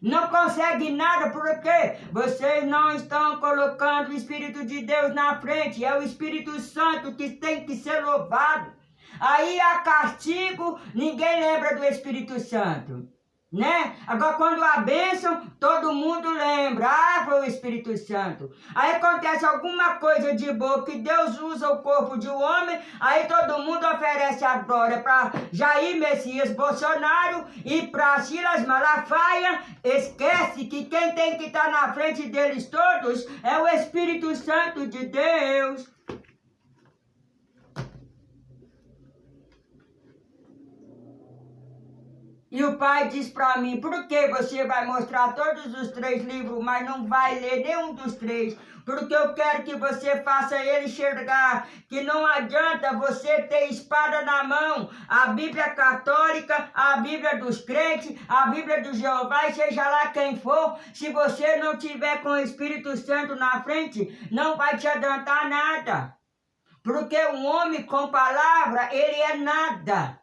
Speaker 1: Não consegue nada porque vocês não estão colocando o Espírito de Deus na frente. É o Espírito Santo que tem que ser louvado. Aí há castigo, ninguém lembra do Espírito Santo. né? Agora, quando a bênção, todo mundo lembra, foi o Espírito Santo. Aí acontece alguma coisa de boa, que Deus usa o corpo de um homem, aí todo mundo oferece a glória para Jair Messias Bolsonaro e para Silas Malafaia. Esquece que quem tem que estar na frente deles todos é o Espírito Santo de Deus. E o pai diz para mim, por que você vai mostrar todos os 3 livros, mas não vai ler nenhum dos 3? Porque eu quero que você faça ele enxergar que não adianta você ter espada na mão, a Bíblia católica, a Bíblia dos crentes, a Bíblia do Jeová, e seja lá quem for, se você não tiver com o Espírito Santo na frente, não vai te adiantar nada. Porque um homem com palavra, ele é nada.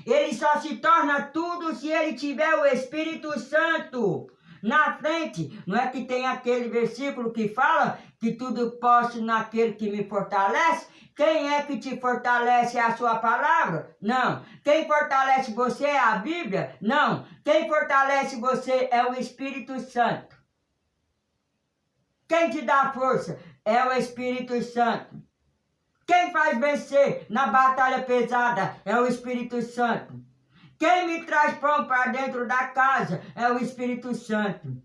Speaker 1: Ele só se torna tudo se ele tiver o Espírito Santo na frente. Não é que tem aquele versículo que fala que tudo posso naquele que me fortalece? Quem é que te fortalece? É a sua palavra? Não. Quem fortalece você é a Bíblia? Não. Quem fortalece você é o Espírito Santo. Quem te dá força é o Espírito Santo. Quem faz vencer na batalha pesada é o Espírito Santo. Quem me traz pão para dentro da casa é o Espírito Santo.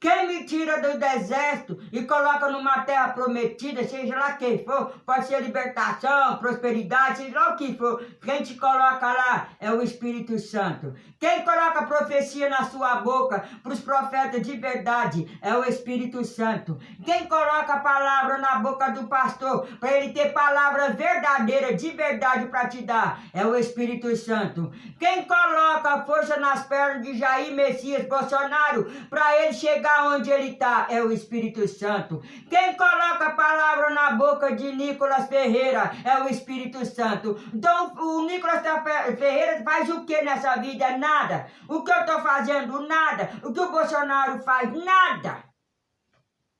Speaker 1: Quem me tira do deserto e coloca numa terra prometida, seja lá quem for, pode ser libertação, prosperidade, seja lá o que for, quem te coloca lá é o Espírito Santo. Quem coloca profecia na sua boca para os profetas de verdade é o Espírito Santo. Quem coloca a palavra na boca do pastor para ele ter palavra verdadeira, de verdade para te dar, é o Espírito Santo. Quem coloca a força nas pernas de Jair Messias Bolsonaro para ele chegar onde ele está é o Espírito Santo. Quem coloca a palavra na boca de Nicolas Ferreira é o Espírito Santo. Então o Nicolas Ferreira faz o que nessa vida? Nada. O que eu estou fazendo? Nada. O que o Bolsonaro faz? Nada.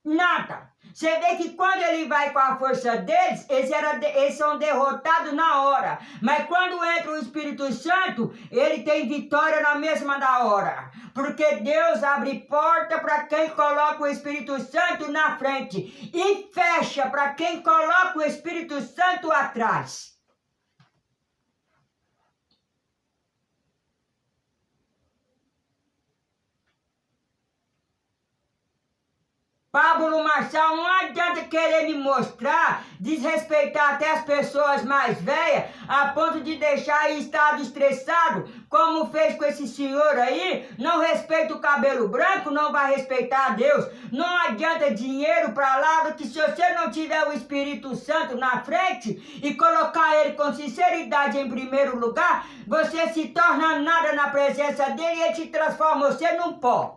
Speaker 1: Nada. Você vê que quando ele vai com a força deles, eles são derrotados na hora. Mas quando entra o Espírito Santo, ele tem vitória na mesma da hora. Porque Deus abre porta para quem coloca o Espírito Santo na frente e fecha para quem coloca o Espírito Santo atrás. Pablo Marçal, não adianta querer me mostrar, desrespeitar até as pessoas mais velhas, a ponto de deixar em estado estressado, como fez com esse senhor aí. Não respeita o cabelo branco, não vai respeitar a Deus. Não adianta dinheiro para lá, que se você não tiver o Espírito Santo na frente e colocar ele com sinceridade em primeiro lugar, você se torna nada na presença dele e ele te transforma você num pó.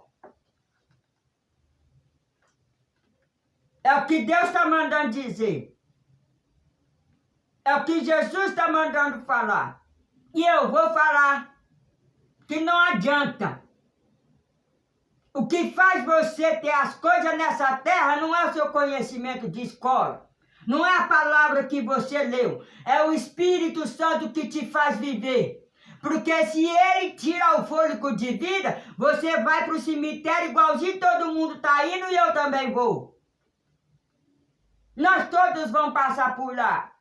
Speaker 1: É o que Deus está mandando dizer. É o que Jesus está mandando falar. E eu vou falar que não adianta. O que faz você ter as coisas nessa terra não é o seu conhecimento de escola. Não é a palavra que você leu. É o Espírito Santo que te faz viver. Porque se ele tira o fôlego de vida, você vai para o cemitério igualzinho todo mundo está indo e eu também vou. Nós todos vamos passar por lá.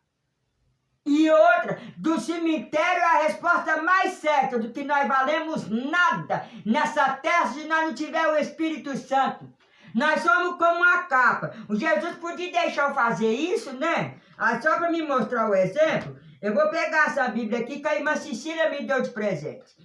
Speaker 1: E outra, do cemitério é a resposta mais certa do que nós valemos nada nessa terra se nós não tiver o Espírito Santo. Nós somos como uma capa. O Jesus podia deixar eu fazer isso, né? Só para me mostrar o exemplo, eu vou pegar essa Bíblia aqui que a irmã Cecília me deu de presente.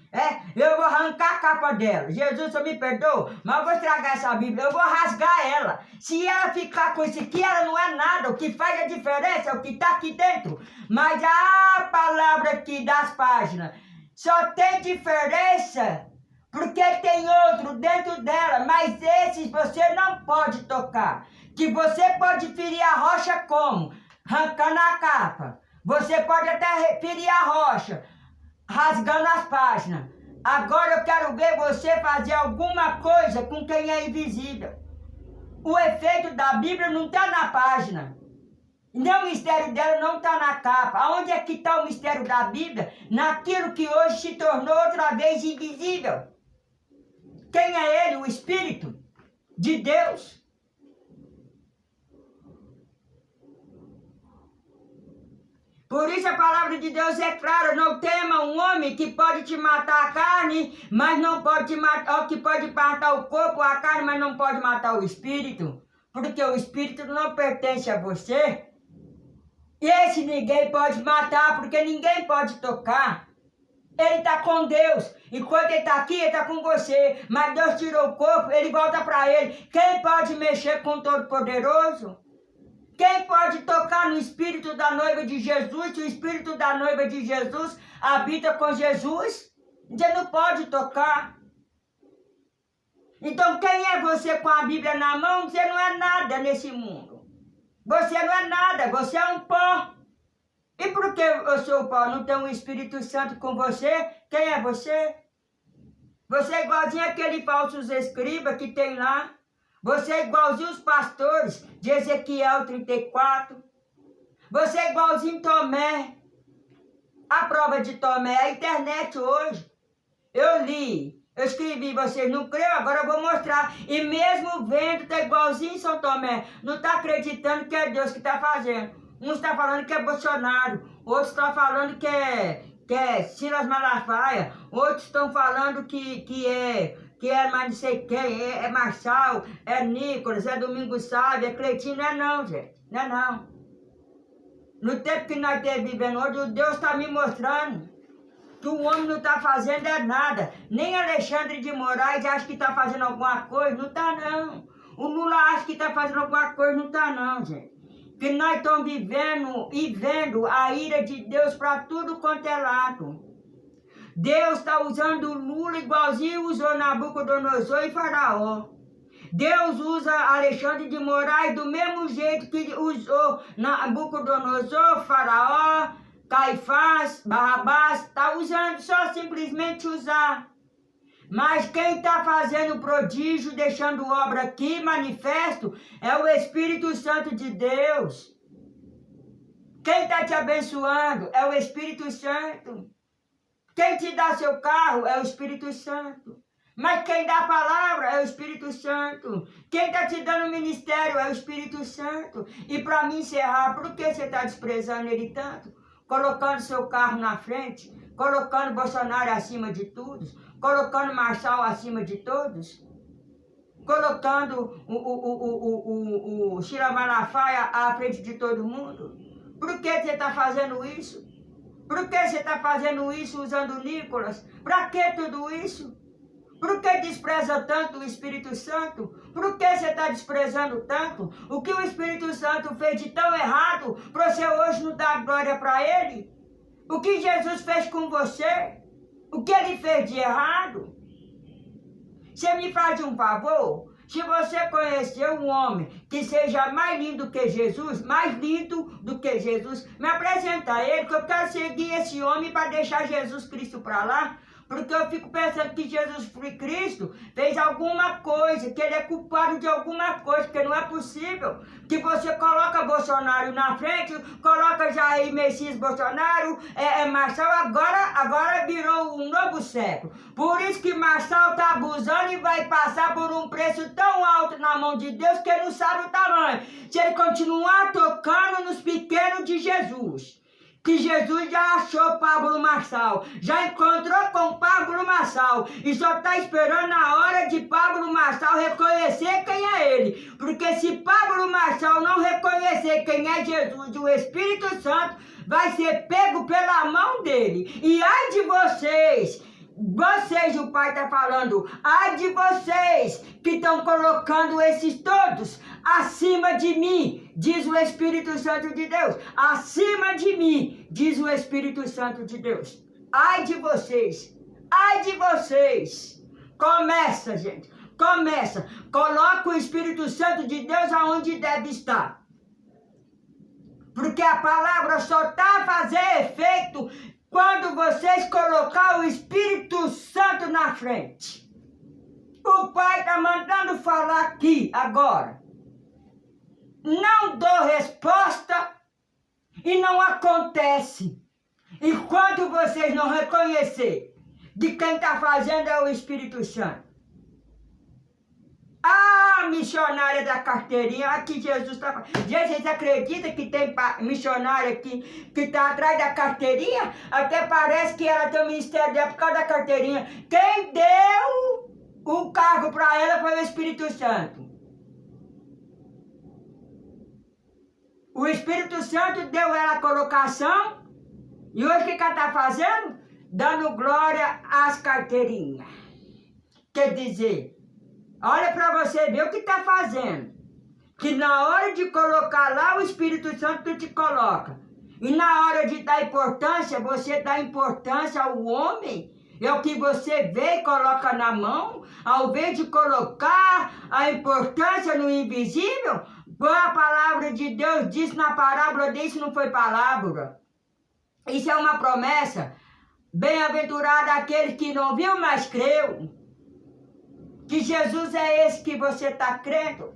Speaker 1: Eu vou arrancar a capa dela. Jesus, só me perdoa, mas eu vou estragar essa Bíblia, eu vou rasgar ela. Se ela ficar com isso aqui, ela não é nada. O que faz a diferença é o que está aqui dentro. Mas a palavra aqui das páginas só tem diferença porque tem outro dentro dela, mas esses você não pode tocar. Que você pode ferir a rocha como? Arrancando a capa. Você pode até ferir a rocha, rasgando as páginas. Agora eu quero ver você fazer alguma coisa com quem é invisível. O efeito da Bíblia não está na página. Nem o mistério dela não está na capa. Aonde é que está o mistério da Bíblia? Naquilo que hoje se tornou outra vez invisível. Quem é ele? O Espírito de Deus. Por isso a palavra de Deus é clara, não tema um homem que pode te matar a carne, mas não pode te matar, que pode matar o corpo, a carne, mas não pode matar o espírito, porque o espírito não pertence a você. E esse ninguém pode matar, porque ninguém pode tocar. Ele está com Deus. Enquanto ele está aqui, ele está com você. Mas Deus tirou o corpo, ele volta para ele. Quem pode mexer com o Todo-Poderoso? Quem pode tocar no espírito da noiva de Jesus? Se o espírito da noiva de Jesus habita com Jesus, você não pode tocar. Então quem é você com a Bíblia na mão? Você não é nada nesse mundo. Você não é nada, você é um pó. E por que eu sou o pó? Não tem o Espírito Santo com você? Quem é você? Você é igualzinho aquele falsos escriba que tem lá. Você é igualzinho os pastores de Ezequiel 34. Você é igualzinho Tomé. A prova de Tomé é a internet hoje. Eu li, eu escrevi, vocês não creem, agora eu vou mostrar. E mesmo vendo, tá igualzinho São Tomé. Não está acreditando que é Deus que está fazendo. Uns estão falando que é Bolsonaro, outros estão falando que é Silas Malafaia, outros estão falando que é mais não sei quem, é Marçal, é Nicolas, é Domingos Sávio, é Cleitinho, não é não, gente, não é não. No tempo que nós estamos vivendo hoje, o Deus está me mostrando que o homem não está fazendo é nada. Nem Alexandre de Moraes acha que está fazendo alguma coisa, não está não. O Lula acha que está fazendo alguma coisa, não está não, gente. Que nós estamos vivendo e vendo a ira de Deus para tudo quanto é lado. Deus está usando o Lula igualzinho usou Nabucodonosor e Faraó. Deus usa Alexandre de Moraes do mesmo jeito que usou Nabucodonosor, Faraó, Caifás, Barrabás. Está usando, só simplesmente usar. Mas quem está fazendo prodígio, deixando obra aqui, manifesto, é o Espírito Santo de Deus. Quem está te abençoando é o Espírito Santo. Quem te dá seu carro é o Espírito Santo. Mas quem dá a palavra é o Espírito Santo. Quem está te dando o ministério é o Espírito Santo. E para me encerrar, por que você está desprezando ele tanto? Colocando seu carro na frente, colocando Bolsonaro acima de tudo, colocando Marçal acima de todos, colocando o Silas Malafaia à frente de todo mundo. Por que você está fazendo isso? Por que você está fazendo isso usando o Nicolas? Para que tudo isso? Por que despreza tanto o Espírito Santo? Por que você está desprezando tanto? O que o Espírito Santo fez de tão errado para você hoje não dar glória para ele? O que Jesus fez com você? O que ele fez de errado? Você me faz um favor? Se você conhecer um homem que seja mais lindo que Jesus, mais lindo do que Jesus, me apresenta a ele, que eu quero seguir esse homem para deixar Jesus Cristo para lá. Porque eu fico pensando que Jesus Cristo fez alguma coisa, que ele é culpado de alguma coisa, porque não é possível que você coloca Bolsonaro na frente, coloca Jair Messias Bolsonaro, Marçal, agora virou um novo século. Por isso que Marçal está abusando e vai passar por um preço tão alto na mão de Deus que ele não sabe o tamanho. Se ele continuar tocando nos pequenos de Jesus. Que Jesus já achou Pablo Marçal, já encontrou com Pablo Marçal e só está esperando a hora de Pablo Marçal reconhecer quem é ele. Porque se Pablo Marçal não reconhecer quem é Jesus, o Espírito Santo vai ser pego pela mão dele. E ai de vocês, o Pai está falando, ai de vocês que estão colocando esses todos acima de mim, diz o Espírito Santo de Deus. Acima de mim, diz o Espírito Santo de Deus. Ai de vocês, ai de vocês. Começa, gente, começa. Coloca o Espírito Santo de Deus aonde deve estar. Porque a palavra só está a fazer efeito quando vocês colocar o Espírito Santo na frente. O Pai está mandando falar aqui, agora. Não dou resposta e não acontece. Enquanto vocês não reconhecer de quem está fazendo é o Espírito Santo. missionária da carteirinha, aqui Jesus está falando. Gente, vocês acreditam que tem missionária aqui que está atrás da carteirinha? Até parece que ela tem o ministério dela por causa da carteirinha. Quem deu o cargo para ela foi o Espírito Santo. O Espírito Santo deu ela a colocação. E hoje o que ela está fazendo? Dando glória às carteirinhas. Quer dizer, olha para você ver o que está fazendo. Que na hora de colocar lá, o Espírito Santo te coloca. E na hora de dar importância, você dá importância ao homem. É o que você vê e coloca na mão. Ao invés de colocar a importância no invisível, a palavra de Deus diz na parábola, isso não foi palavra. Isso é uma promessa. Bem-aventurado aquele que não viu, mas creu. Que Jesus é esse que você está crendo.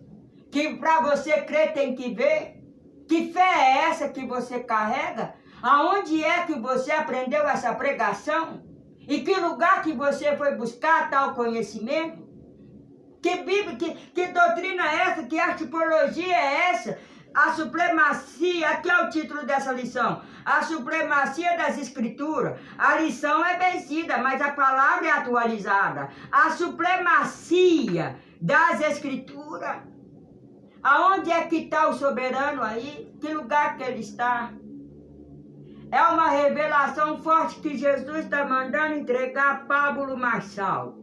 Speaker 1: Que para você crer tem que ver. Que fé é essa que você carrega? Aonde é que você aprendeu essa pregação? Em que lugar que você foi buscar tal conhecimento? Que Bíblia, que doutrina é essa? Que arqueologia é essa? A supremacia, aqui é o título dessa lição. A supremacia das escrituras. A lição é vencida, mas a palavra é atualizada. A supremacia das escrituras. Aonde é que está o soberano aí? Que lugar que ele está? É uma revelação forte que Jesus está mandando entregar a Pablo Marçal.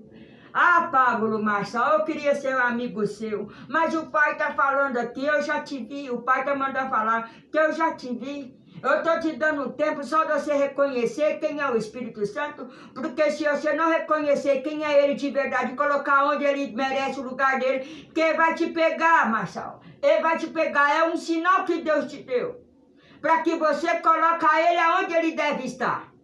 Speaker 1: Ah, Pablo Marçal, eu queria ser um amigo seu, mas o pai está falando aqui, eu já te vi, o pai está mandando falar que eu já te vi. Eu estou te dando tempo só de você reconhecer quem é o Espírito Santo, porque se você não reconhecer quem é ele de verdade, colocar onde ele merece o lugar dele, que ele vai te pegar, Marçal. Ele vai te pegar, é um sinal que Deus te deu, para que você coloque ele aonde ele deve estar.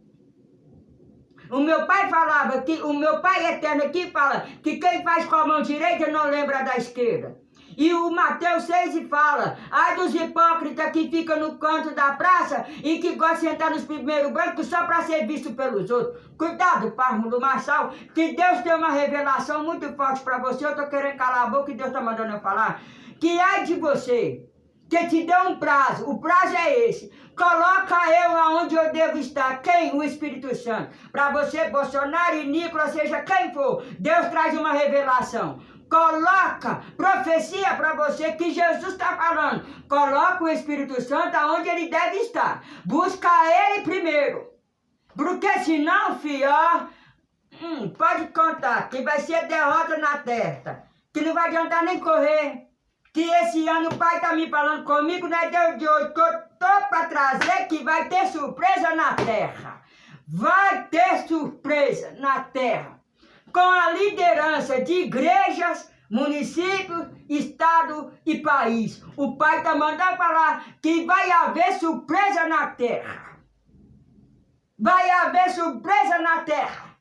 Speaker 1: O meu pai falava que, o meu pai eterno aqui fala que quem faz com a mão direita não lembra da esquerda. E o Mateus 6 fala, ai dos hipócritas que ficam no canto da praça e que gostam de sentar nos primeiros bancos só para ser visto pelos outros. Cuidado, Pablo Marçal, que Deus tem uma revelação muito forte para você. Eu estou querendo calar a boca e Deus está mandando eu falar. Que ai de você, que te deu um prazo, o prazo é esse. Coloca eu aonde eu devo estar. Quem? O Espírito Santo. Para você, Bolsonaro e Nicolas, seja quem for, Deus traz uma revelação. Coloca profecia para você que Jesus está falando. Coloca o Espírito Santo aonde ele deve estar. Busca ele primeiro. Porque senão, filho, pode contar que vai ser derrota na testa. Que não vai adiantar nem correr. Que esse ano o pai está me falando comigo, né? Deus de hoje, tô para trazer que vai ter surpresa na terra. Vai ter surpresa na terra. Com a liderança de igrejas, municípios, estado e país. O pai está mandando falar que vai haver surpresa na terra. Vai haver surpresa na terra.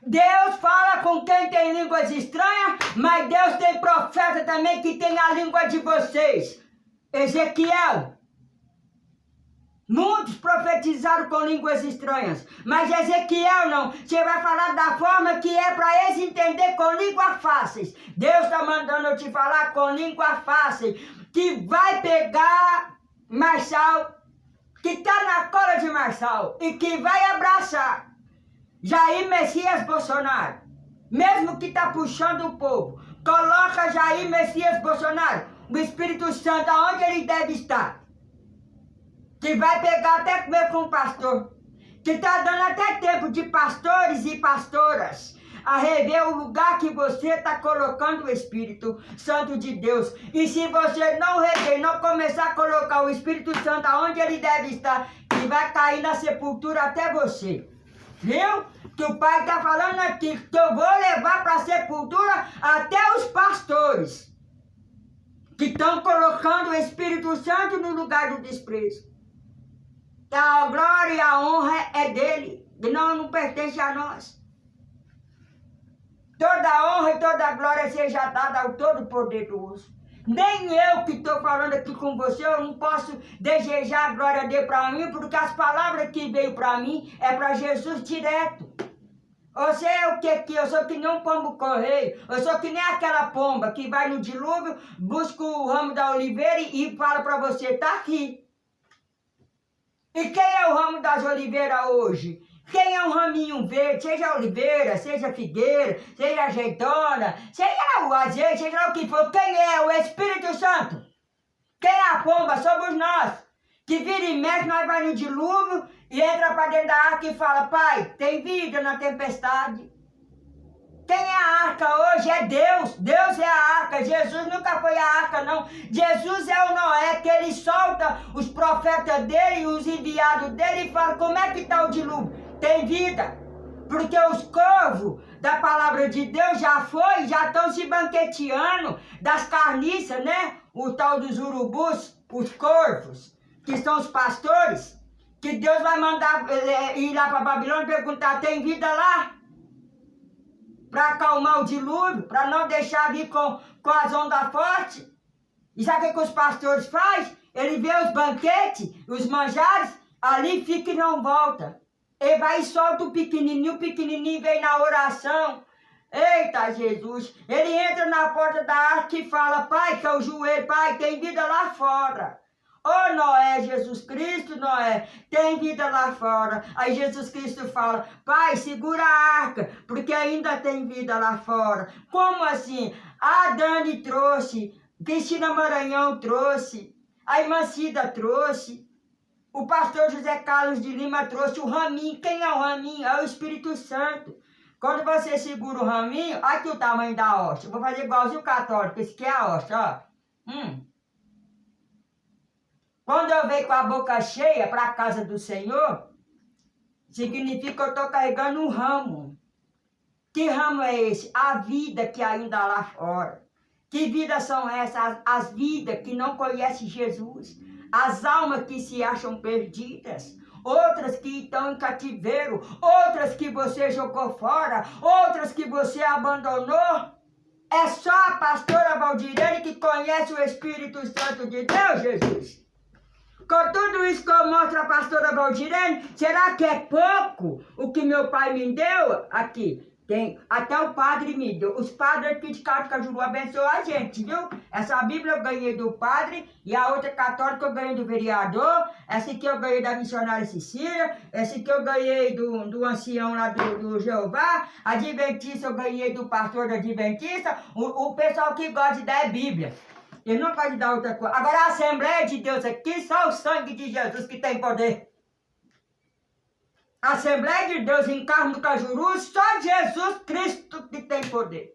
Speaker 1: Deus fala com quem tem línguas estranhas, mas Deus tem profeta também que tem a língua de vocês. Ezequiel. Muitos profetizaram com línguas estranhas, mas Ezequiel não. Você vai falar da forma que é para eles entender com línguas fáceis. Deus está mandando eu te falar com língua fácil, que vai pegar Marçal, que está na cola de Marçal e que vai abraçar Jair Messias Bolsonaro, mesmo que está puxando o povo. Coloca Jair Messias Bolsonaro, o Espírito Santo, aonde ele deve estar. Que vai pegar até comer com o pastor. Que está dando até tempo de pastores e pastoras a rever o lugar que você está colocando o Espírito Santo de Deus. E se você não rever, não começar a colocar o Espírito Santo aonde ele deve estar, que vai cair na sepultura até você. Viu? Que o pai está falando aqui, que eu vou levar para a sepultura até os pastores que estão colocando o Espírito Santo no lugar do desprezo. A glória e a honra é dele, não pertence a nós. Toda a honra e toda a glória seja dada ao Todo-Poderoso. Nem eu que estou falando aqui com você, eu não posso desejar a glória dele para mim, porque as palavras que veio para mim é para Jesus direto. Você é o que? Eu sou que nem um pombo correio. Eu sou que nem aquela pomba que vai no dilúvio, busca o ramo da oliveira e fala para você, tá aqui. E quem é o ramo das oliveiras hoje? Quem é um raminho verde, seja oliveira, seja figueira, seja azeitona, seja o azeite, seja o que for. Quem é? O Espírito Santo. Quem é a pomba? Somos nós. Que vira e mexe, nós vai no dilúvio e entra para dentro da arca e fala, Pai, tem vida na tempestade. Quem é a arca hoje? É Deus. Deus é a arca. Jesus nunca foi a arca, não. Jesus é o Noé, que ele solta os profetas dele, os enviados dele e fala, como é que está o dilúvio? Tem vida. Porque os corvos da palavra de Deus já estão se banqueteando das carniças, né? O tal dos urubus, os corvos, que são os pastores, que Deus vai mandar ir lá para Babilônia e perguntar, tem vida lá? Para acalmar o dilúvio, para não deixar vir com as ondas fortes. E sabe o que os pastores fazem? Ele vê os banquetes, os manjares, ali fica e não volta. Ele vai e solta o pequenininho vem na oração. Eita Jesus! Ele entra na porta da arca e fala, Pai, que é o joelho, Pai, tem vida lá fora. Ô Noé, Jesus Cristo, Noé, tem vida lá fora. Aí Jesus Cristo fala, Pai, segura a arca, porque ainda tem vida lá fora. Como assim? A Dani trouxe, Cristina Maranhão trouxe, a irmã Cida trouxe, o pastor José Carlos de Lima trouxe o raminho. Quem é o raminho? É o Espírito Santo. Quando você segura o raminho, olha aqui o tamanho da hóstia. Vou fazer igualzinho o católico, esse aqui é a hóstia, ó. Quando eu venho com a boca cheia para a casa do Senhor, significa que eu estou carregando um ramo. Que ramo é esse? A vida que ainda há lá fora. Que vidas são essas? As vidas que não conhecem Jesus. As almas que se acham perdidas. Outras que estão em cativeiro. Outras que você jogou fora. Outras que você abandonou. É só a pastora Valdirene que conhece o Espírito Santo de Deus, Jesus. Com tudo isso que eu mostro a pastora Valdirene, será que é pouco o que meu pai me deu? Aqui, tem, até o padre me deu. Os padres aqui de Cajuru abençoou a gente, viu? Essa Bíblia eu ganhei do padre, e a outra católica eu ganhei do vereador, essa aqui eu ganhei da missionária Cecília, essa aqui eu ganhei do ancião lá do Jeová, a adventista eu ganhei do pastor da adventista, o pessoal que gosta de dar é Bíblia. Ele não pode dar outra coisa. Agora a Assembleia de Deus aqui, só o sangue de Jesus que tem poder. A Assembleia de Deus em Carmo do Cajuru, só Jesus Cristo que tem poder.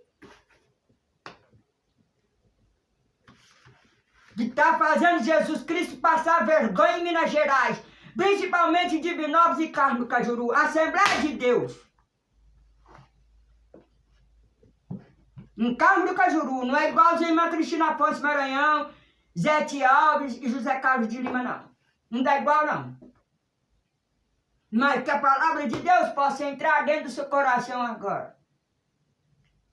Speaker 1: De estar fazendo Jesus Cristo passar vergonha em Minas Gerais. Principalmente em Divinópolis e Carmo do Cajuru. Assembleia de Deus. Em Carmo do Cajuru, não é igualzinho a irmã Cristina Afonso Maranhão, Zete Alves e José Carlos de Lima, não. Não dá igual, não. Mas que a palavra de Deus possa entrar dentro do seu coração agora.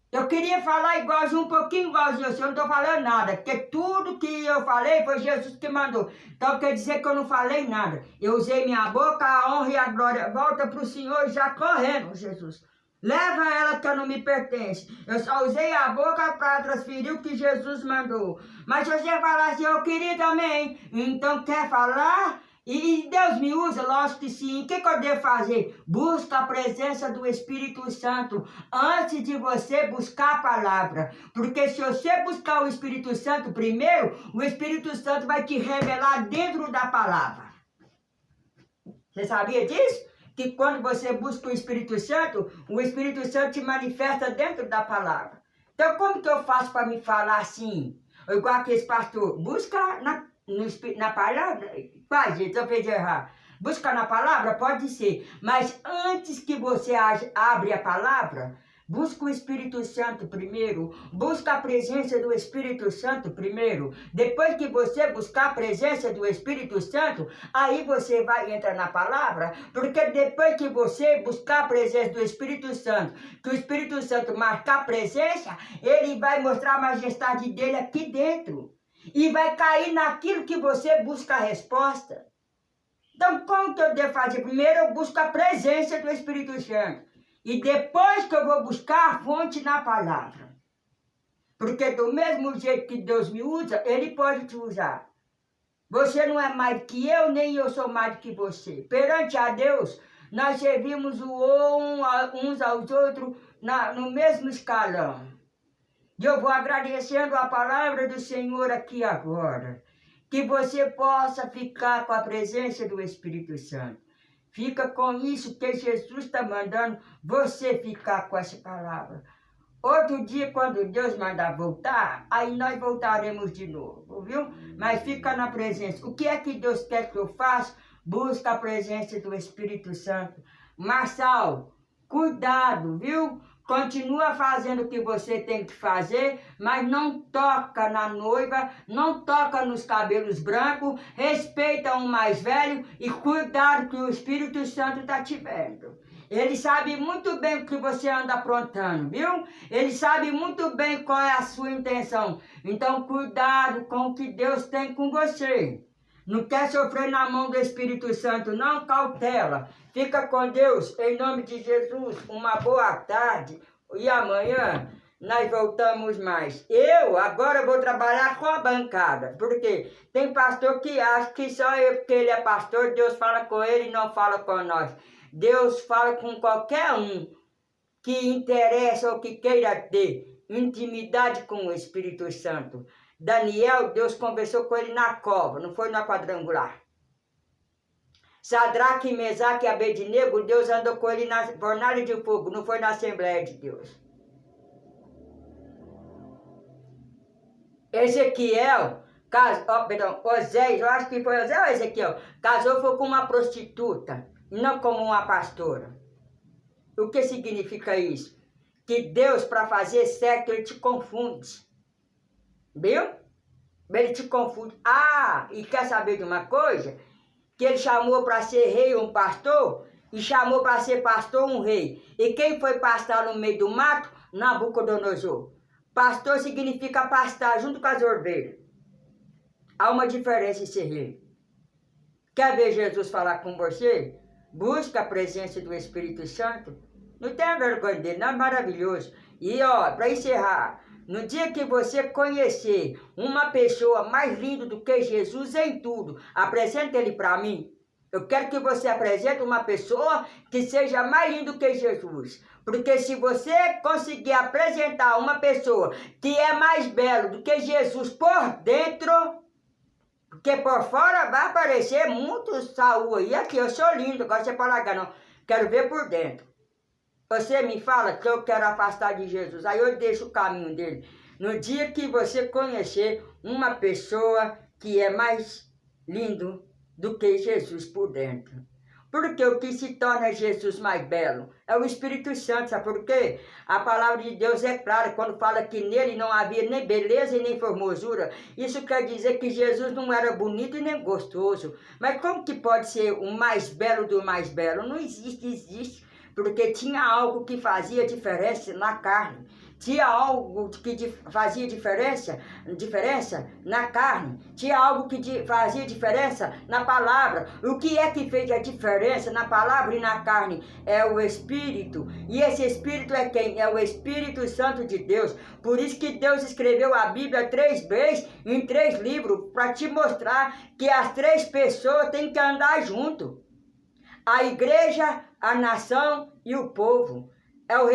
Speaker 1: Eu queria falar igualzinho, um pouquinho igualzinho, eu não estou falando nada, porque tudo que eu falei foi Jesus que mandou. Então quer dizer que eu não falei nada. Eu usei minha boca, a honra e a glória volta para o Senhor já correndo, Jesus. Leva ela que não me pertence. Eu só usei a boca para transferir o que Jesus mandou. Mas se você falar assim, eu queria também, então quer falar? E Deus me usa? Lógico que sim. O que eu devo fazer? Busca a presença do Espírito Santo antes de você buscar a palavra. Porque se você buscar o Espírito Santo primeiro, o Espírito Santo vai te revelar dentro da palavra. Você sabia disso? Que quando você busca o Espírito Santo te manifesta dentro da palavra. Então, como que eu faço para me falar assim? Igual aquele pastor, busca na palavra. Faz, gente, eu fiz errar. Busca na palavra, pode ser. Mas antes que você abre a palavra, busca o Espírito Santo primeiro. Busca a presença do Espírito Santo primeiro. Depois que você buscar a presença do Espírito Santo, aí você vai entrar na palavra. Porque depois que você buscar a presença do Espírito Santo, que o Espírito Santo marcar a presença, ele vai mostrar a majestade dele aqui dentro. E vai cair naquilo que você busca a resposta. Então, como que eu devo fazer? Primeiro, eu busco a presença do Espírito Santo. E depois que eu vou buscar a fonte na palavra. Porque do mesmo jeito que Deus me usa, Ele pode te usar. Você não é mais do que eu, nem eu sou mais do que você. Perante a Deus, nós servimos uns aos outros no mesmo escalão. E eu vou agradecendo a palavra do Senhor aqui agora. Que você possa ficar com a presença do Espírito Santo. Fica com isso que Jesus está mandando você ficar com essa palavra. Outro dia, quando Deus mandar voltar, aí nós voltaremos de novo, viu? Mas fica na presença. O que é que Deus quer que eu faça? Busca a presença do Espírito Santo. Marçal, cuidado, viu? Continua fazendo o que você tem que fazer, mas não toca na noiva, não toca nos cabelos brancos, respeita o mais velho e cuidado que o Espírito Santo está te vendo. Ele sabe muito bem o que você anda aprontando, viu? Ele sabe muito bem qual é a sua intenção. Então, cuidado com o que Deus tem com você. Não quer sofrer na mão do Espírito Santo, não, cautela. Fica com Deus, em nome de Jesus. Uma boa tarde. E amanhã nós voltamos mais. Eu agora vou trabalhar com a bancada. Porque tem pastor que acha que só eu, porque ele é pastor, Deus fala com ele e não fala com nós. Deus fala com qualquer um que interessa ou que queira ter intimidade com o Espírito Santo. Daniel, Deus conversou com ele na cova, não foi na quadrangular. Sadraque, Mesaque e Abednego, Deus andou com ele na fornalha de fogo, não foi na Assembleia de Deus. Ezequiel, Oséias, eu acho que foi Oséias ou Ezequiel, casou foi com uma prostituta, não como uma pastora. O que significa isso? Que Deus, para fazer certo, Ele te confunde. Viu? Ele te confunde. Ah, e quer saber de uma coisa? Que Ele chamou para ser rei um pastor e chamou para ser pastor um rei. E quem foi pastar no meio do mato? Nabucodonosor. Pastor significa pastar junto com as ovelhas. Há uma diferença em ser rei. Quer ver Jesus falar com você? Busca a presença do Espírito Santo. Não tenha vergonha dele, não é maravilhoso. E ó, para encerrar, no dia que você conhecer uma pessoa mais linda do que Jesus em tudo, apresenta ele para mim. Eu quero que você apresente uma pessoa que seja mais linda do que Jesus. Porque se você conseguir apresentar uma pessoa que é mais bela do que Jesus por dentro, porque por fora vai aparecer muito Saúl aí. Aqui, eu sou lindo, agora você pode largar, não. Quero ver por dentro. Você me fala que eu quero afastar de Jesus, aí eu deixo o caminho dele. No dia que você conhecer uma pessoa que é mais lindo do que Jesus por dentro. Porque o que se torna Jesus mais belo é o Espírito Santo, sabe por quê? A palavra de Deus é clara quando fala que nele não havia nem beleza e nem formosura. Isso quer dizer que Jesus não era bonito e nem gostoso. Mas como que pode ser o mais belo do mais belo? Não existe. Porque tinha algo que fazia diferença na carne. Tinha algo que fazia diferença na carne. Tinha algo que fazia diferença na palavra. O que é que fez a diferença na palavra e na carne? É o Espírito. E esse Espírito é quem? É o Espírito Santo de Deus. Por isso que Deus escreveu a Bíblia 3 vezes, em 3 livros, para te mostrar que as 3 pessoas têm que andar junto. A igreja, a nação e o povo. É a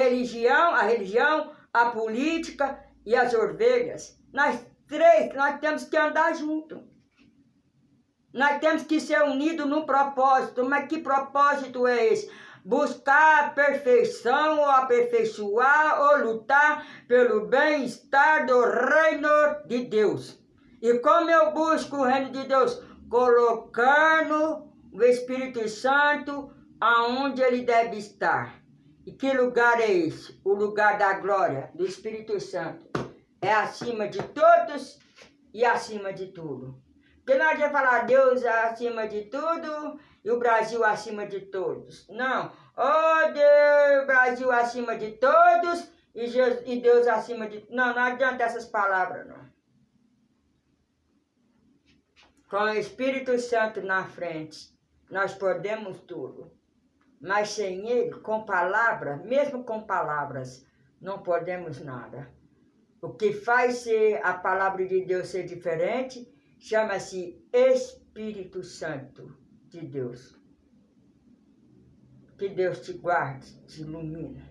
Speaker 1: religião, a política e as ovelhas. Nós temos que andar juntos. Nós temos que ser unidos num propósito. Mas que propósito é esse? Buscar a perfeição, ou aperfeiçoar, ou lutar pelo bem-estar do reino de Deus. E como eu busco o reino de Deus? Colocando o Espírito Santo aonde ele deve estar. E que lugar é esse? O lugar da glória do Espírito Santo. É acima de todos e acima de tudo. Porque não adianta falar Deus acima de tudo e o Brasil acima de todos. Não. Oh Deus, Brasil acima de todos e Deus acima de... Não adianta essas palavras, não. Com o Espírito Santo na frente, nós podemos tudo. Mas sem Ele, com palavras, mesmo com palavras, não podemos nada. O que faz a palavra de Deus ser diferente chama-se Espírito Santo de Deus. Que Deus te guarde, te ilumine,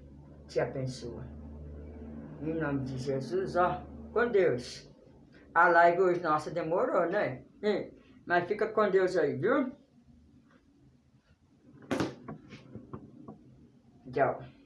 Speaker 1: te abençoe. Em nome de Jesus, ó, com Deus. A live hoje, nossa, demorou, né? Mas fica com Deus aí, viu? Tchau.